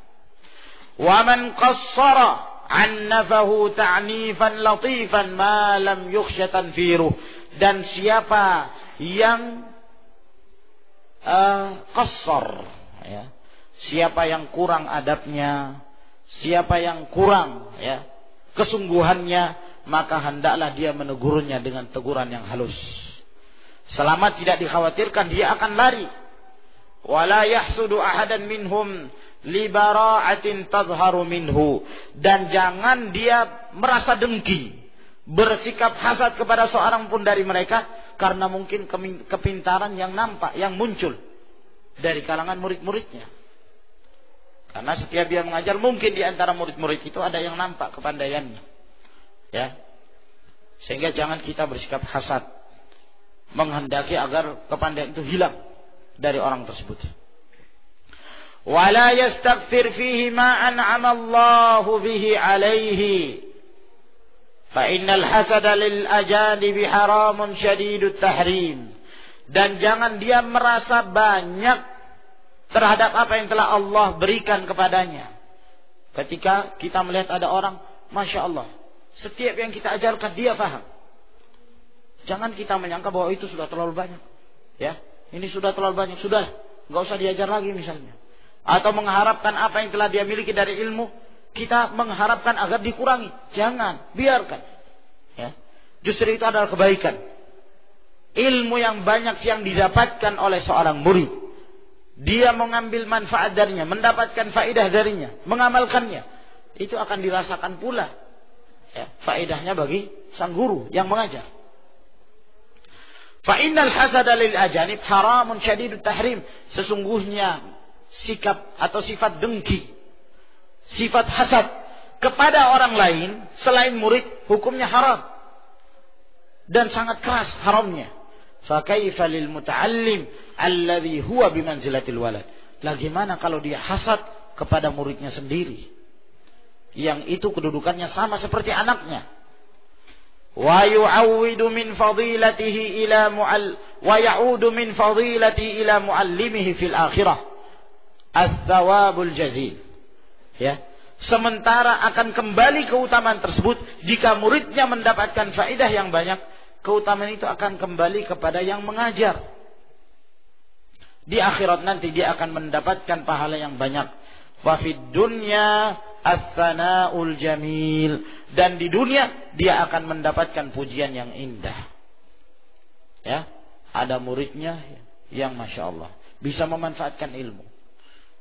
wa man qassara an nafahu ta'nifan latifan ma lam yukhsha tanfiruh, dan siapa yang qassar, ya, siapa yang kurang adabnya, siapa yang kurang, ya, kesungguhannya, maka hendaklah dia menegurnya dengan teguran yang halus. Selama tidak dikhawatirkan dia akan lari. Wala yahsudu ahadan minhum li bara'atin tadhharu minhu, dan jangan dia merasa dengki, bersikap hasad kepada seorang pun dari mereka, karena mungkin kepintaran yang nampak, yang muncul dari kalangan murid-muridnya. Karena setiap dia mengajar, mungkin di antara murid-murid itu ada yang nampak kepandaiannya, ya. Sehingga jangan kita bersikap hasad, menghendaki agar kepandaian itu hilang dari orang tersebut. Wala yastaghfir fihi ma an'ama Allahu bihi alaihi, fa innal hasada lil ajanibi haramun syadidut tahrim, dan jangan dia merasa banyak terhadap apa yang telah Allah berikan kepadanya. Ketika kita melihat ada orang, Masya Allah, setiap yang kita ajarkan dia paham, jangan kita menyangka bahwa itu sudah terlalu banyak, ya, ini sudah terlalu banyak, sudah nggak usah diajar lagi misalnya. Atau mengharapkan apa yang telah dia miliki dari ilmu, kita mengharapkan agar dikurangi. Jangan, biarkan. Ya. Justru itu adalah kebaikan. Ilmu yang banyak yang didapatkan oleh seorang murid, dia mengambil manfaat darinya, mendapatkan faedah darinya, mengamalkannya, itu akan dirasakan pula, ya, faedahnya bagi sang guru yang mengajar. Fa innal hasada lil ajanib haramun syadidut tahrim, sesungguhnya sikap atau sifat dengki, sifat hasad kepada orang lain selain murid, hukumnya haram dan sangat keras haramnya. Fa kaifa lil muta'allim alladhi huwa bimanzilatil walad, bagaimana kalau dia hasad kepada muridnya sendiri yang itu kedudukannya sama seperti anaknya. Wa yu'awwidu min fadilatihi ila wa ya'udu min fadilatihi ila muallimihi fil akhirah ats-tsawabul jazil, ya, sementara akan kembali keutamaan tersebut jika muridnya mendapatkan faedah yang banyak, keutamaan itu akan kembali kepada yang mengajar. Di akhirat nanti dia akan mendapatkan pahala yang banyak. Wa fid dunya ats-tsana'ul jamil, dan di dunia dia akan mendapatkan pujian yang indah. Ya, ada muridnya yang Masya Allah bisa memanfaatkan ilmu.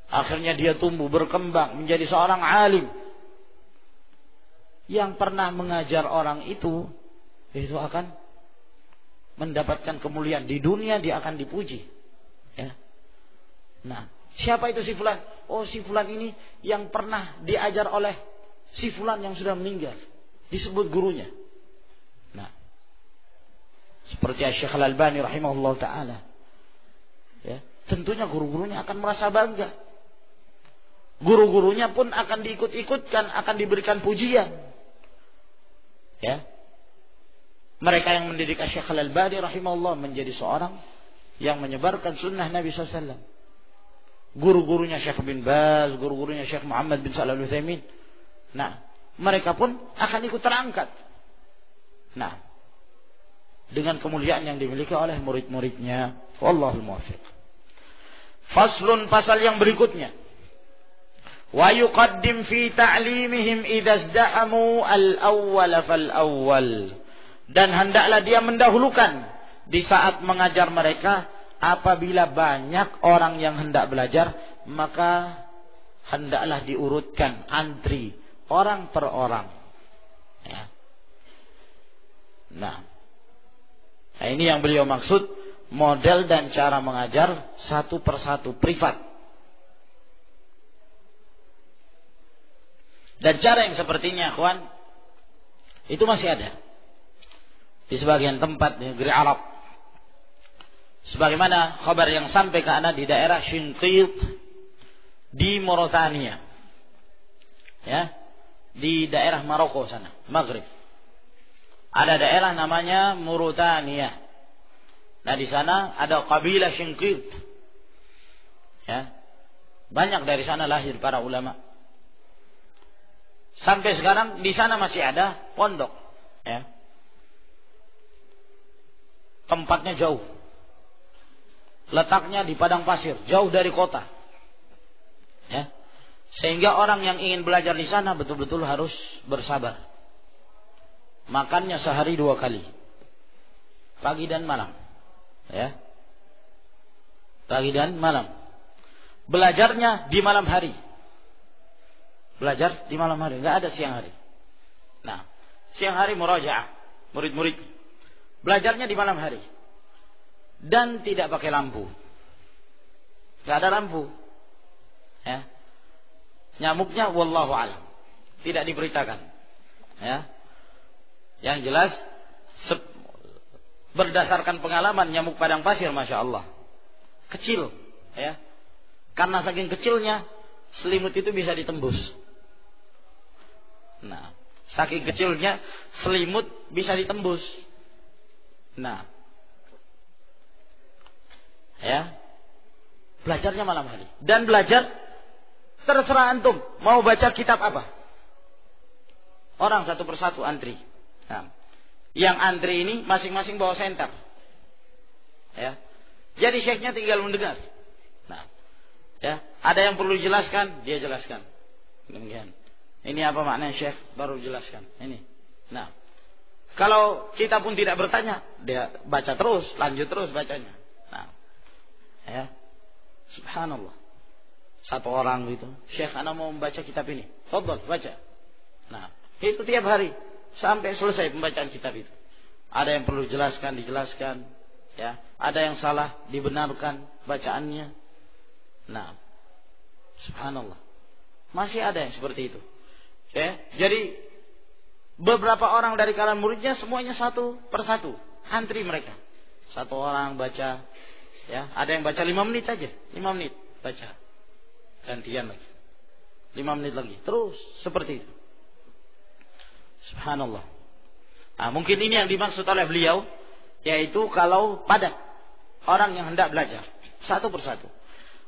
Akhirnya dia tumbuh, berkembang menjadi seorang alim. Yang pernah mengajar orang itu akan mendapatkan kemuliaan. Di dunia dia akan dipuji. Ya. Nah, siapa itu si fulan? Oh, si fulan ini yang pernah diajar oleh si fulan yang sudah meninggal. Disebut gurunya. Nah, seperti Syekh Al-Albani rahimahullah ta'ala. Ya, tentunya guru-gurunya akan merasa bangga. Guru-gurunya pun akan diikut-ikutkan, akan diberikan pujian. Ya. Mereka yang mendidik Syekh Al-Albani rahimahullah menjadi seorang yang menyebarkan sunnah Nabi SAW. Guru-gurunya Syekh bin Baz, guru-gurunya Syekh Muhammad bin Shalih Al-Utsaimin. Nah, mereka pun akan ikut terangkat. Nah, dengan kemuliaan yang dimiliki oleh murid-muridnya. Wallahul muwaffiq. Faslun, pasal yang berikutnya. Wa yuqaddim fi ta'limihim idza izdahamu al-awwal fal-awwal. Dan hendaklah dia mendahulukan di saat mengajar mereka apabila banyak orang yang hendak belajar, maka hendaklah diurutkan antri orang per orang. Ya. Nah, ini yang beliau maksud model dan cara mengajar satu persatu privat. Dan cara yang sepertinya, kawan, itu masih ada di sebagian tempat di negeri Arab. Sebagaimana kabar yang sampai ke anak di daerah Shinqit di Mauritania. Ya, di daerah Maroko sana, Maghrib. Ada daerah namanya Mauritania. Nah, di sana ada kabilah Shinqit. Ya. Banyak dari sana lahir para ulama. Sampai sekarang di sana masih ada pondok, ya. Tempatnya jauh. Letaknya di padang pasir, jauh dari kota. Ya. Sehingga orang yang ingin belajar di sana betul-betul harus bersabar. Makannya sehari 2 kali. Pagi dan malam. Ya. Pagi dan malam. Belajarnya di malam hari. Belajar di malam hari, enggak ada siang hari. Nah, siang hari murajaah, murid-murid. Belajarnya di malam hari. Dan tidak pakai lampu. Enggak ada lampu. Ya. Nyamuknya wallahu alam, tidak diberitakan. Ya. Yang jelas berdasarkan pengalaman nyamuk padang pasir, masya Allah, kecil, ya. Karena saking kecilnya selimut itu bisa ditembus. Nah, saking kecilnya selimut bisa ditembus. Nah, ya, belajarnya malam hari. Dan belajar terserah antum mau baca kitab apa. Orang satu persatu antri. Nah, yang antri ini masing-masing bawa senter. Ya. Jadi syekhnya tinggal mendengar. Nah, ya, ada yang perlu dijelaskan, dia jelaskan. Demikian. Ini apa maknanya syekh, baru jelaskan. Ini. Nah, kalau kita pun tidak bertanya, dia baca terus, lanjut terus bacanya. Nah, ya, subhanallah. Satu orang gitu, syekh, ana mau membaca kitab ini, fadhal baca. Nah, itu tiap hari sampai selesai pembacaan kitab itu. Ada yang perlu dijelaskan, ya. Ada yang salah, dibenarkan bacaannya. Nah, subhanallah. Masih ada yang seperti itu. Ya, jadi beberapa orang dari kalangan muridnya semuanya satu persatu, antri mereka. Satu orang baca, ya. Ada yang baca 5 menit aja, 5 menit baca. Gantian lagi. 5 menit lagi. Terus seperti itu. Subhanallah. Nah, mungkin ini yang dimaksud oleh beliau, yaitu kalau padat orang yang hendak belajar satu persatu.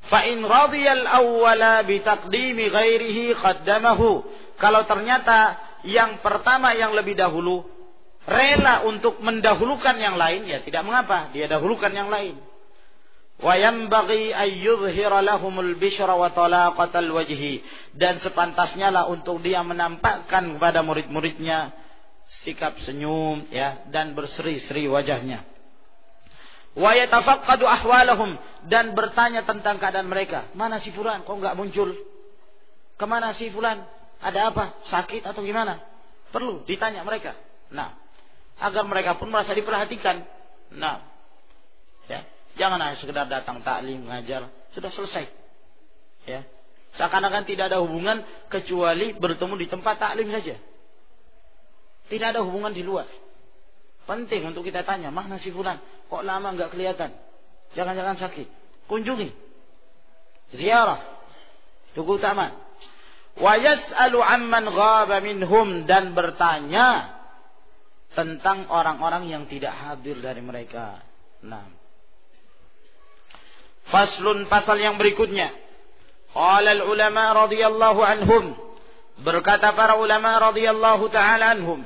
Fa in radiyal awwala bi taqdimi ghairihi qaddamahu. Kalau ternyata yang pertama yang lebih dahulu rela untuk mendahulukan yang lain, ya tidak mengapa, dia dahulukan yang lain. Wa yanbaghi ay yuzhira lahumul bishra wa talaqatal wajhi, dan sepantasnya lah untuk dia menampakkan kepada murid-muridnya sikap senyum, ya, dan berseri-seri wajahnya. Wa yatafaqqadu ahwalahum, dan bertanya tentang keadaan mereka. Mana si fulan, kok enggak muncul? Kemana si fulan? Ada apa? Sakit atau gimana? Perlu ditanya mereka. Nah, agar mereka pun merasa diperhatikan. Nah, ya, jangan hanya sekedar datang taklim, ngajar, sudah selesai. Ya. Seakan-akan tidak ada hubungan kecuali bertemu di tempat taklim saja. Tidak ada hubungan di luar. Penting untuk kita tanya, mana si fulan? Kok lama enggak kelihatan? Jangan-jangan sakit. Kunjungi. Ziarah. Itu keutamaan. Wa yas'alu amman ghaba minhum, dan bertanya tentang orang-orang yang tidak hadir dari mereka. Nah, faslun, pasal yang berikutnya. Qala al-ulama radhiyallahu anhum, berkata para ulama radhiyallahu ta'ala anhum,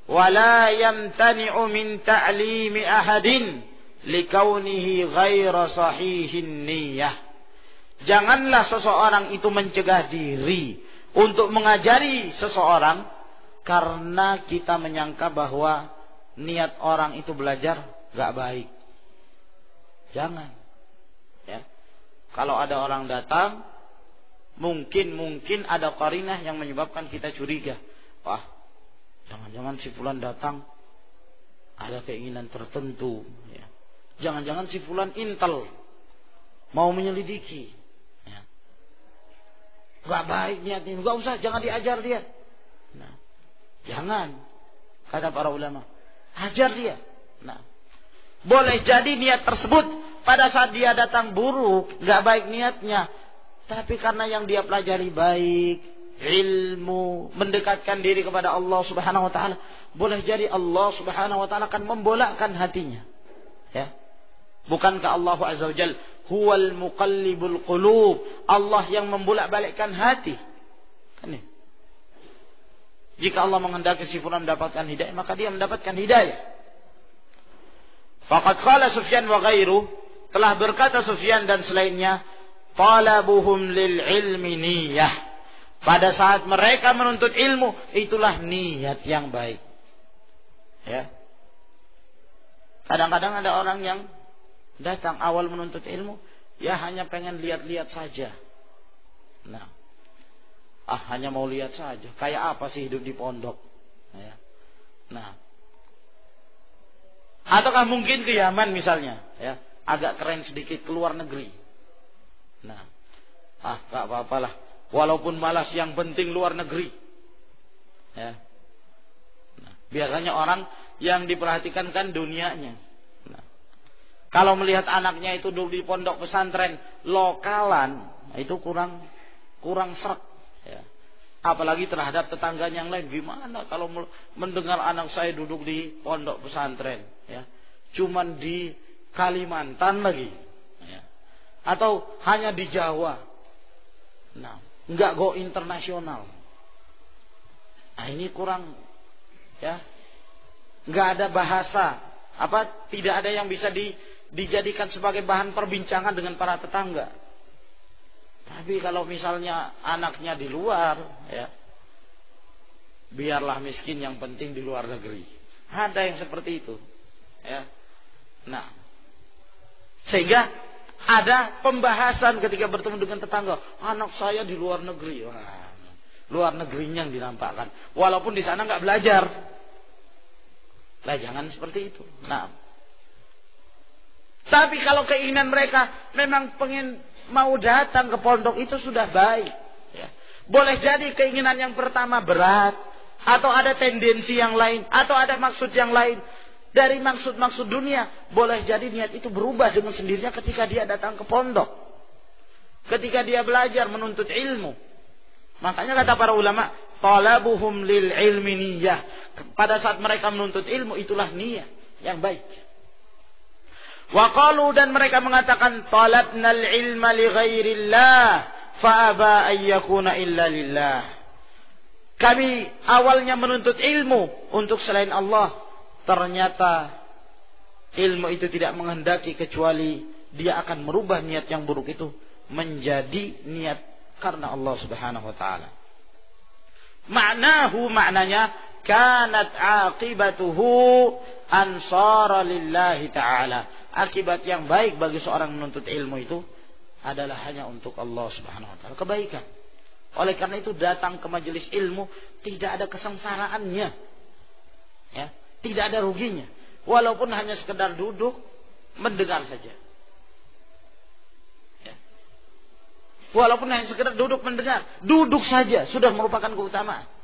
wala yamtani'u min ta'limi ahadin likaunihi ghaira sahihin niyyah. Janganlah seseorang itu mencegah diri untuk mengajari seseorang karena kita menyangka bahwa niat orang itu belajar gak baik. Jangan. Ya. Kalau ada orang datang, mungkin ada qarinah yang menyebabkan kita curiga. Wah, jangan-jangan si fulan datang ada keinginan tertentu. Ya. Jangan-jangan si fulan intel, mau menyelidiki. Ya. Gak baik niatnya, gak usah, jangan diajar dia. Nah, jangan, kata para ulama, ajar dia. Nah, boleh jadi niat tersebut pada saat dia datang buruk, gak baik niatnya, tapi karena yang dia pelajari baik, ilmu, mendekatkan diri kepada Allah Subhanahu wa taala, boleh jadi Allah Subhanahu wa taala akan membolakkan hatinya. Ya. Bukankah Allah Azza wa Jalla huwal muqallibul qulub, Allah yang membolak-balikkan hati. Kan ya? Jika Allah menghendaki si fulan mendapatkan hidayah, maka dia mendapatkan hidayah. Faqad qala Sufyan wa ghairuh, telah berkata Sufyan dan selainnya, talabuhum lil ilmi niyyah. Pada saat mereka menuntut ilmu, itulah niat yang baik. Ya. Kadang-kadang ada orang yang datang awal menuntut ilmu, ya hanya pengen lihat-lihat saja. Nah, hanya mau lihat saja. Kayak apa sih hidup di pondok? Ya. Nah, ataukah mungkin ke Yaman misalnya, ya, agak keren sedikit, keluar negeri. Nah, gak apa-apalah, walaupun malas, yang penting luar negeri. Ya. Nah, biasanya orang yang diperhatikan kan dunianya. Nah, kalau melihat anaknya itu dulu di pondok pesantren lokalan, itu kurang sreg. Ya. Apalagi terhadap tetangganya yang lain. Gimana kalau mendengar anak saya duduk di pondok pesantren, ya, cuman di Kalimantan lagi, ya, atau hanya di Jawa. Nah, nggak go internasional. Nah, ini kurang, ya, nggak ada bahasa, tidak ada yang bisa dijadikan sebagai bahan perbincangan dengan para tetangga. Tapi kalau misalnya anaknya di luar, ya, biarlah miskin, yang penting di luar negeri. Ada yang seperti itu, ya. Nah, sehingga ada pembahasan ketika bertemu dengan tetangga, anak saya di luar negeri. Wah, luar negerinya yang dinampakkan, walaupun di sana nggak belajar. Lah, jangan seperti itu. Nah, tapi kalau keinginan mereka memang pengen mau datang ke pondok, itu sudah baik. Ya. Boleh jadi keinginan yang pertama berat, atau ada tendensi yang lain, atau ada maksud yang lain. Dari maksud-maksud dunia, boleh jadi niat itu berubah dengan sendirinya ketika dia datang ke pondok. Ketika dia belajar menuntut ilmu. Makanya kata para ulama, talabuhum lil ilmi niyyah. Pada saat mereka menuntut ilmu, itulah niat yang baik. Wa qalu, dan mereka mengatakan, talabnal ilma li ghairillah fa aba ay yakuna illa lillah. Kami awalnya menuntut ilmu untuk selain Allah, ternyata ilmu itu tidak menghendaki kecuali dia akan merubah niat yang buruk itu menjadi niat karena Allah Subhanahu wa taala. Maknanya kanat aqibatuhu ansara lillahi ta'ala. Akibat yang baik bagi seorang menuntut ilmu itu adalah hanya untuk Allah Subhanahu wa taala, kebaikan. Oleh karena itu datang ke majelis ilmu tidak ada kesengsaraannya. Ya, tidak ada ruginya. Walaupun hanya sekedar duduk mendengar saja. Ya. Walaupun hanya sekedar duduk mendengar, duduk saja sudah merupakan keutamaan.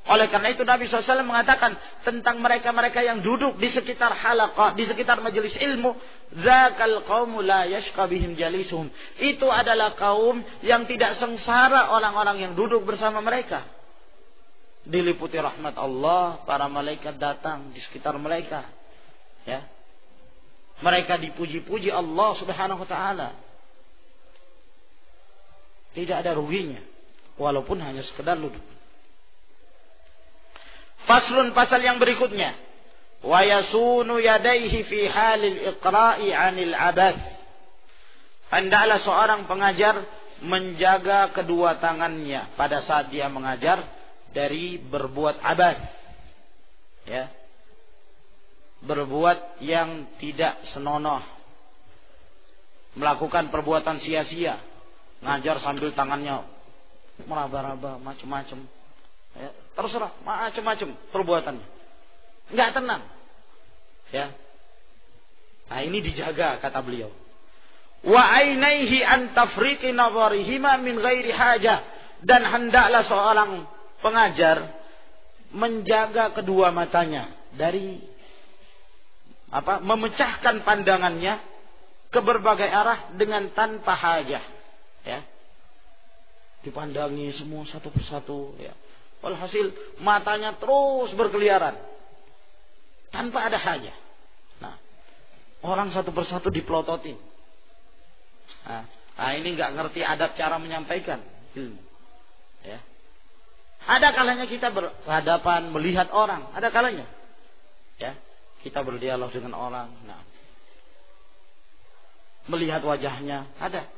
Oleh karena itu Nabi SAW mengatakan tentang mereka-mereka yang duduk di sekitar halaqah, di sekitar majelis ilmu, dzakal qaumu la yashqa bihim jalisuhum. Itu adalah kaum yang tidak sengsara orang-orang yang duduk bersama mereka. diliputi rahmat Allah, para malaikat datang di sekitar mereka. Ya. Mereka dipuji-puji Allah Subhanahu wa taala. Tidak ada ruginya walaupun hanya sekedar duduk. Faslun, pasal yang berikutnya. Wa yasunu yadayhi fi halil iqra'i 'anil abath. Hendaklah seorang pengajar menjaga kedua tangannya pada saat dia mengajar dari berbuat abath. Ya. Berbuat yang tidak senonoh. Melakukan perbuatan sia-sia. Ngajar sambil tangannya meraba-raba macam-macam. Ya, terserah macam-macam perbuatannya. Enggak tenang. Ya. Nah, ini dijaga kata beliau. Wa ainaihi an tafriqi nazarihima min ghairi hajah, dan hendaklah seorang pengajar menjaga kedua matanya dari memecahkan pandangannya ke berbagai arah dengan tanpa hajah. Ya. Dipandangi semua satu persatu, ya. Walhasil matanya terus berkeliaran tanpa ada hajah. Nah, orang satu persatu dipelototin. Nah, ini nggak ngerti adab cara menyampaikan ilmu. Ya. Ada kalanya kita berhadapan melihat orang, ada kalanya, ya, kita berdialog dengan orang. Nah, melihat wajahnya ada,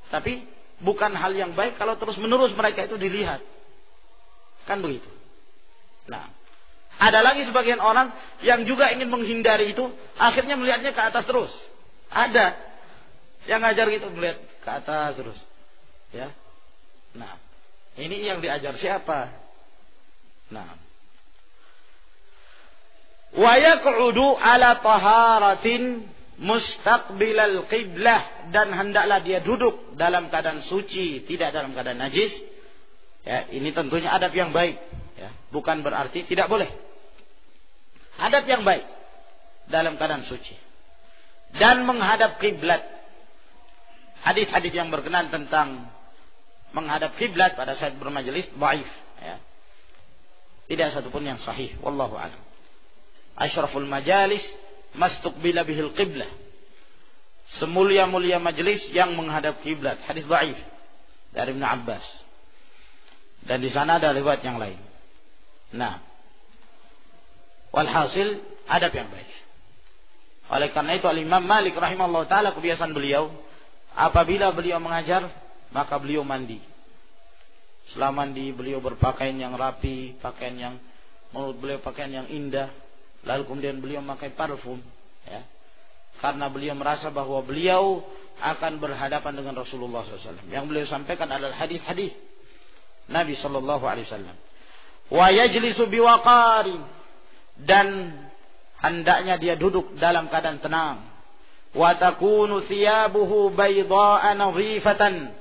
tapi bukan hal yang baik kalau terus menerus mereka itu dilihat, kan begitu. Nah, ada lagi sebagian orang yang juga ingin menghindari itu, akhirnya melihatnya ke atas terus. Ada yang ngajar gitu melihat ke atas terus, ya. Nah, ini yang diajar siapa? Nah, wa yaq'udu ala taharatin mustaqbilal qiblah, dan hendaklah dia duduk dalam keadaan suci, tidak dalam keadaan najis. Ya, ini tentunya adab yang baik, ya. Bukan berarti tidak boleh. Adab yang baik dalam keadaan suci dan menghadap kiblat. Hadis-hadis yang berkenaan tentang menghadap kiblat pada saat bermajelis dhaif, ya. Tidak satupun yang sahih, wallahu a'lam. Asyraful majalis mastuqbila bihil qiblah. Semulia-mulia majelis yang menghadap kiblat. Hadis dhaif dari Ibnu Abbas. Dan di sana ada riwayat yang lain. Nah, walhasil adab yang baik. Oleh karena itu Al-Imam Malik rahimahullah taala, kebiasaan beliau apabila beliau mengajar, maka beliau mandi. Setelah mandi beliau berpakaian yang rapi, pakaian yang menurut beliau pakaian yang indah. Lalu kemudian beliau memakai parfum, ya. Karena beliau merasa bahwa beliau akan berhadapan dengan Rasulullah SAW. Yang beliau sampaikan adalah hadis-hadis Nabi SAW. Wa yajlisu biwaqarin, dan hendaknya dia duduk dalam keadaan tenang. Wa takunu thiyabuhu bayda'a nadhifatan,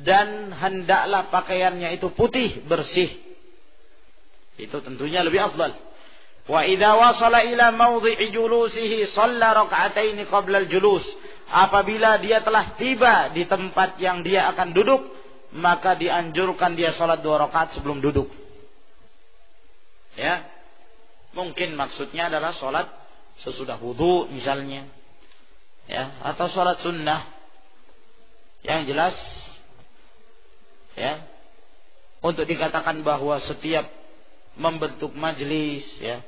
dan hendaklah pakaiannya itu putih bersih. Itu tentunya lebih afdal. Wa idza wasala ila mawdhi'i julusihi shalla rak'ataini qabla al-julus. Apabila dia telah tiba di tempat yang dia akan duduk, maka dianjurkan dia salat 2 rakaat sebelum duduk. Ya. Mungkin maksudnya adalah salat sesudah wudu misalnya. Ya, atau salat sunnah. Yang jelas, ya, untuk dikatakan bahwa setiap membentuk majelis, ya,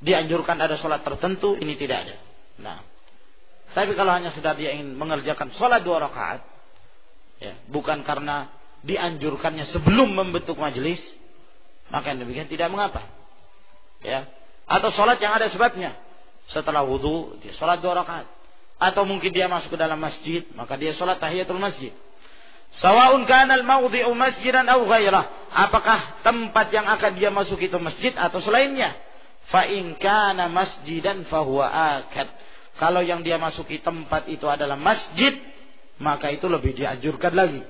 dianjurkan ada salat tertentu, ini tidak ada. Nah, tapi kalau hanya sudah dia ingin mengerjakan salat 2 rakaat, ya, bukan karena dianjurkannya sebelum membentuk majelis, maka yang demikian tidak mengapa. Ya, atau salat yang ada sebabnya, setelah wudu dia salat 2 rakaat. Atau mungkin dia masuk ke dalam masjid, maka dia salat tahiyatul masjid. Sawa'un kana al-mawdhi'u masjidan aw ghairah. Apakah tempat yang akan dia masuk itu masjid atau selainnya? Fa in kana masjidan fa huwa akad. Kalau yang dia masuki tempat itu adalah masjid, maka itu lebih dianjurkan lagi.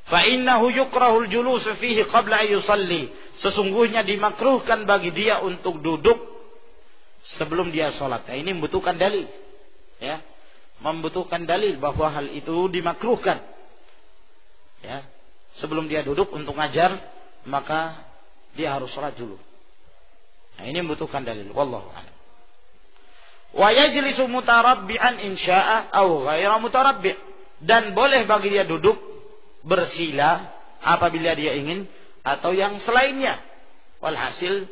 Fa innahu yukrahul julus fihi qabla an yusalli. Sesungguhnya dimakruhkan bagi dia untuk duduk sebelum dia sholat. Nah, ini membutuhkan dalil, ya, membutuhkan dalil bahwa hal itu dimakruhkan. Ya, sebelum dia duduk untuk ngajar, maka dia harus sholat dulu. Nah, ini membutuhkan dalil. Wallahu a'lam. Wa yajlisu mutarabbi'an in syaa aw ghaira mutarabbi'. Dan boleh bagi dia duduk bersila apabila dia ingin atau yang selainnya. Walhasil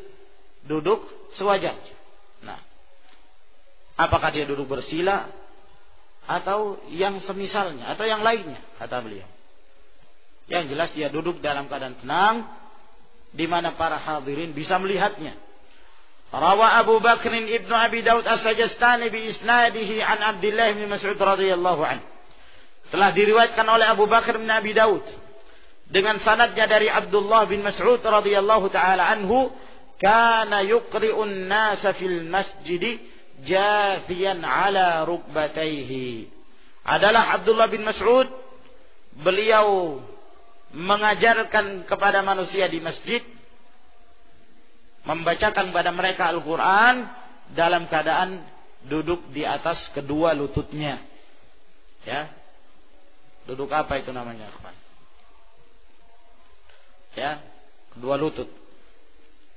duduk sewajarnya. Nah, apakah dia duduk bersila atau yang semisalnya atau yang lainnya, kata beliau. Yang jelas dia duduk dalam keadaan tenang di mana para hadirin bisa melihatnya. Rawa Abu Bakr ibnu Abi Daud As-Sajastani bi isnadihi an Abdullah bin Mas'ud radhiyallahu anhu. Telah diriwayatkan oleh Abu Bakr bin Abi Daud dengan sanadnya dari Abdullah bin Mas'ud radhiyallahu taala anhu, kana yuqri'un nasa fil masjid jathiyan ala rukbatayhi. Adalah Abdullah bin Mas'ud, beliau mengajarkan kepada manusia di masjid, membacakan kepada mereka Al-Quran dalam keadaan duduk di atas kedua lututnya. Ya, duduk apa itu namanya? Ya, kedua lutut.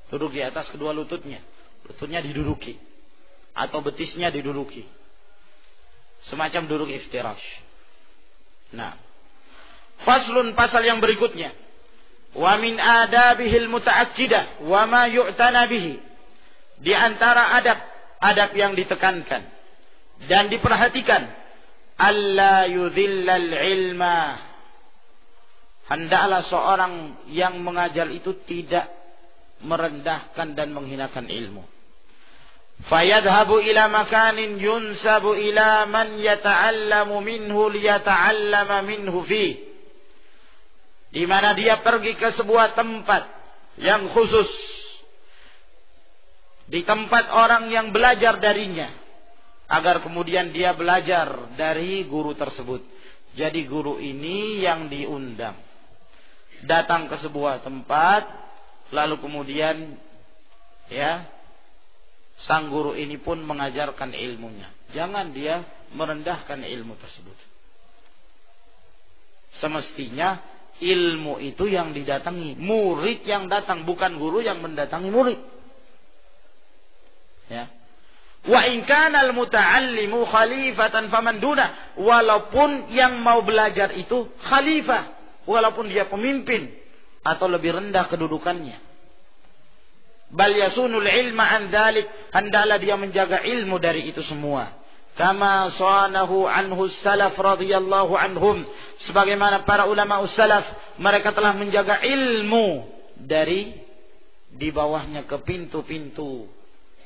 Duduk di atas kedua lututnya. Lututnya diduduki atau betisnya diduduki, semacam duduk iftirash. Nah, faslun, pasal yang berikutnya, wa min adabihil mutaakkidah wa ma yu'tana bihi. Di antara adab yang ditekankan dan diperhatikan, alla yudhillal ilma. Hendaklah seorang yang mengajar itu tidak merendahkan dan menghinakan ilmu. Fayadhabu ila makanin yunsabu ila man yata'allamu minhu liyata'allama minhu fi. Di mana dia pergi ke sebuah tempat yang khusus, di tempat orang yang belajar darinya, agar kemudian dia belajar dari guru tersebut. Jadi guru ini yang diundang datang ke sebuah tempat, lalu kemudian ya, sang guru ini pun mengajarkan ilmunya. Jangan dia merendahkan ilmu tersebut. Semestinya ilmu itu yang didatangi, murid yang datang, bukan guru yang mendatangi murid. Ya. Wa in kana al-muta'allimu khalifatan faman duna. Walaupun yang mau belajar itu khalifah, walaupun dia pemimpin atau lebih rendah kedudukannya. Bal yasunul ilma an dzalik, hendaklah dia menjaga ilmu dari itu semua. Kama sanahu anhu salaf radhiyallahu anhum, sebagaimana para ulama salaf mereka telah menjaga ilmu dari di bawahnya ke pintu-pintu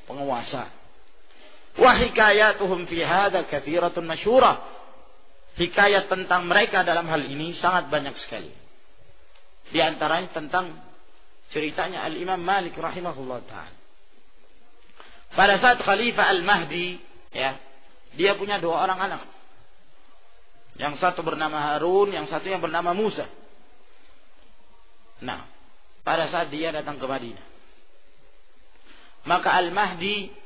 penguasa. Wa hikayatuhum fi hadza katsiratun masyhurah. Hikayat tentang mereka dalam hal ini sangat banyak sekali. Di antaranya tentang ceritanya Al-Imam Malik rahimahullah ta'ala. Pada saat Khalifah Al-Mahdi, ya, dia punya dua orang anak. Yang satu bernama Harun, yang satunya bernama Musa. Nah, pada saat dia datang ke Madinah, maka Al-Mahdi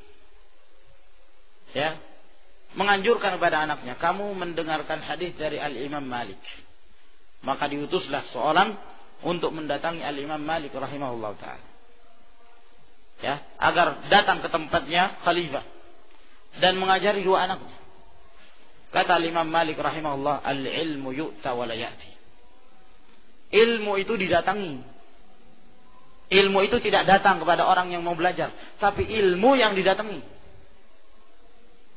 ya menganjurkan kepada anaknya, kamu mendengarkan hadis dari Al-Imam Malik. Maka diutuslah seorang untuk mendatangi Al-Imam Malik rahimahullah ta'ala, ya, agar datang ke tempatnya khalifah dan mengajari dua anaknya. Kata Al-Imam Malik rahimahullah, al-ilmu yu'ta wa la ya'ti. Ilmu itu didatangi. Ilmu itu tidak datang kepada orang yang mau belajar, tapi ilmu yang didatangi.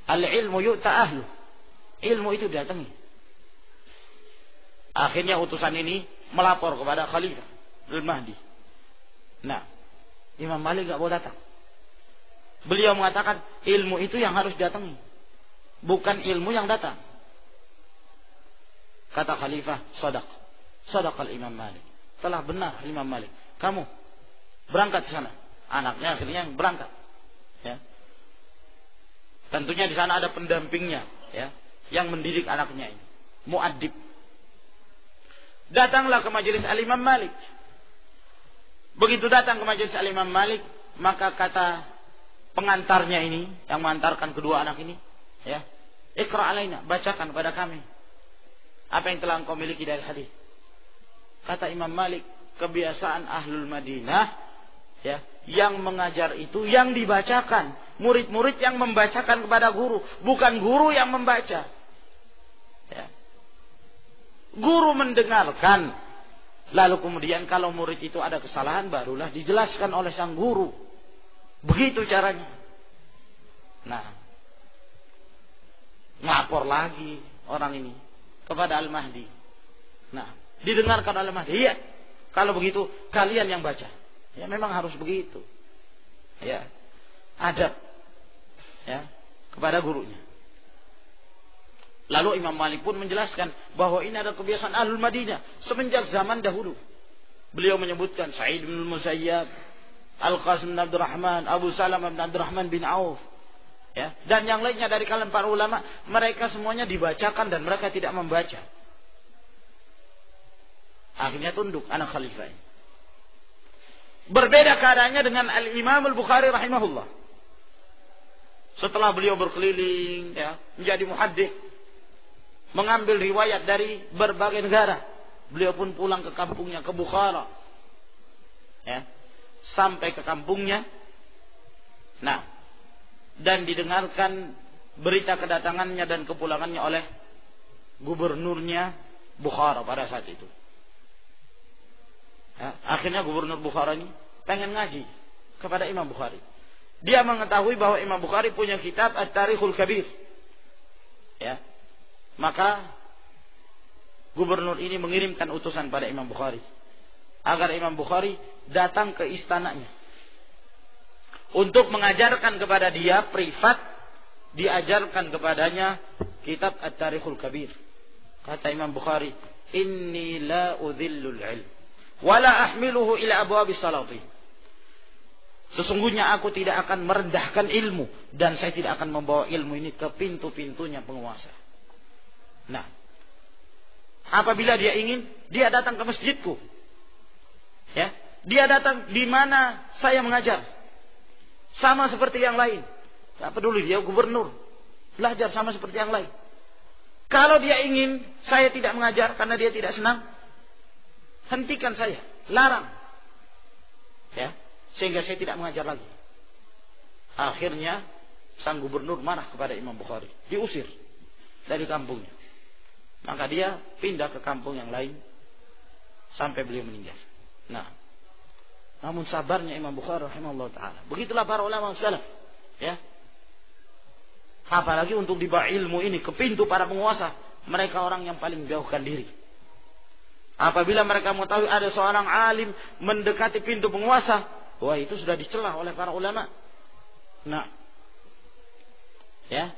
Al-ilmu yu'ta ahlu. Ilmu itu didatangi. Akhirnya utusan ini melapor kepada Khalifah Al-Mahdi. Nah, Imam Malik gak boleh datang. Beliau mengatakan ilmu itu yang harus datangi, bukan ilmu yang datang. Kata Khalifah, sadaqal Imam Malik. Telah benar Imam Malik. Kamu berangkat ke sana. Anaknya akhirnya berangkat. Ya. Tentunya di sana ada pendampingnya, ya, yang mendidik anaknya ini, muaddib. Datanglah ke majelis Al-Imam Malik. Begitu datang ke majelis Al-Imam Malik, maka kata pengantarnya ini, yang mengantarkan kedua anak ini, ya, Iqra alaina, bacakan kepada kami apa yang telah engkau miliki dari hadis. Kata Imam Malik, kebiasaan Ahlul Madinah, ya, yang mengajar itu yang dibacakan, murid-murid yang membacakan kepada guru, bukan guru yang membaca. Ya. Guru mendengarkan, lalu kemudian kalau murid itu ada kesalahan barulah dijelaskan oleh sang guru. Begitu caranya. Nah, ngapor lagi orang ini kepada Al-Mahdi. Nah, didengarkan oleh Mahdi. Iya, kalau begitu kalian yang baca. Ya memang harus begitu. Ya, adab ya kepada gurunya. Lalu Imam Malik pun menjelaskan bahwa ini adalah kebiasaan Ahlul Madinah semenjak zaman dahulu. Beliau menyebutkan Sa'id bin Musayyab, Al-Qasim bin Abdurrahman, Abu Salamah bin Abdurrahman bin Auf, ya, dan yang lainnya dari kalangan para ulama, mereka semuanya dibacakan dan mereka tidak membaca. Akhirnya tunduk anak khalifah. Berbeda keadaannya dengan Al-Imam Al-Bukhari rahimahullah. Setelah beliau berkeliling, ya, menjadi muhaddits, mengambil riwayat dari berbagai negara, beliau pun pulang ke kampungnya, ke Bukhara, ya, sampai ke kampungnya. Nah, dan didengarkan berita kedatangannya dan kepulangannya oleh gubernurnya Bukhara pada saat itu. Ya, akhirnya gubernur Bukhara ini pengen ngaji kepada Imam Bukhari. Dia mengetahui bahwa Imam Bukhari punya kitab At-Tarikhul Kabir. Ya. Maka gubernur ini mengirimkan utusan pada Imam Bukhari agar Imam Bukhari datang ke istananya untuk mengajarkan kepada dia privat, diajarkan kepadanya kitab At-Tarikhul Kabir. Kata Imam Bukhari, "Inni la udhillul ilm wa la ahmiluhu ila abwabis salatin." Sesungguhnya aku tidak akan merendahkan ilmu dan saya tidak akan membawa ilmu ini ke pintu-pintunya penguasa. Nah, apabila dia ingin, dia datang ke masjidku. Ya, dia datang di mana saya mengajar. Sama seperti yang lain. Tak peduli dia gubernur, belajar sama seperti yang lain. Kalau dia ingin saya tidak mengajar karena dia tidak senang, hentikan saya, larang. Ya, sehingga saya tidak mengajar lagi. Akhirnya sang gubernur marah kepada Imam Bukhari, diusir dari kampungnya. Maka dia pindah ke kampung yang lain sampai beliau meninggal. Nah, namun sabarnya Imam Bukhari rahimahullah ta'ala. Begitulah para ulama salaf, ya. Apalagi untuk dibawa ilmu ini ke pintu para penguasa, mereka orang yang paling jauhkan diri. Apabila mereka mengetahui ada seorang alim mendekati pintu penguasa, wah, itu sudah dicela oleh para ulama. Nah, ya,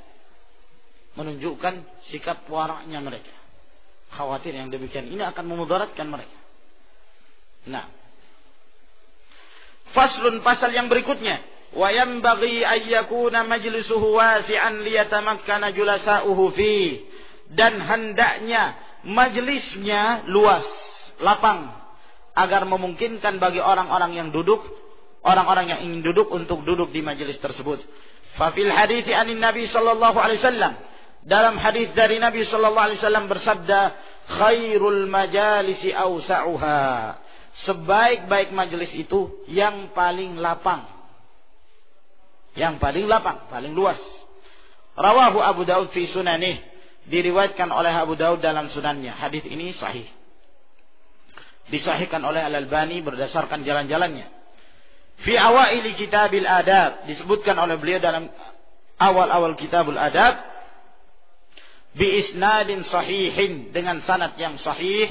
menunjukkan sikap waraknya mereka. Khawatir yang demikian ini akan memudaratkan mereka. Nah, faslun, pasal yang berikutnya, wa yanbaghi an yakuna majlisuhu wasi'an liyatamakkana julasa'uhu fi, dan hendaknya majlisnya luas, lapang, agar memungkinkan bagi orang-orang yang duduk, orang-orang yang ingin duduk untuk duduk di majelis tersebut. Fa fil hadithi anin Nabi sallallahu alaihi wasallam, dalam hadis dari Nabi sallallahu alaihi wasallam bersabda, khairul majalisi awsa'uha, sebaik-baik majelis itu yang paling lapang. Yang paling lapang, paling luas. Rawahu Abu Daud fi sunanih, diriwayatkan oleh Abu Daud dalam sunannya. Hadis ini sahih. Disahihkan oleh Al-Albani berdasarkan jalan-jalannya. Fi awaili kitabil adab, disebutkan oleh beliau dalam awal-awal kitabul adab, bi isnadin sahihin, dengan sanad yang sahih,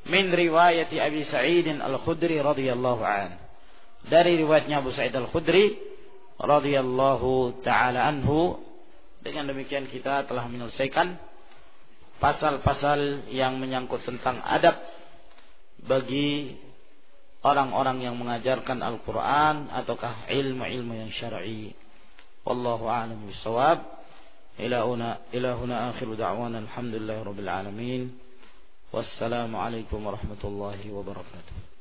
min riwayati Abi Sa'id Al-Khudri radhiyallahu an, dari riwayatnya Abu Sa'id Al-Khudri radhiyallahu taala anhu. Dengan demikian kita telah menyelesaikan pasal-pasal yang menyangkut tentang adab bagi orang-orang yang mengajarkan Al-Quran ataukah ilmu-ilmu yang syar'i. Wallahu a'lam bishawab. Ila huna akhiru da'wana alhamdulillahi rabbil alamin. Wassalamu alaikum warahmatullahi wabarakatuh.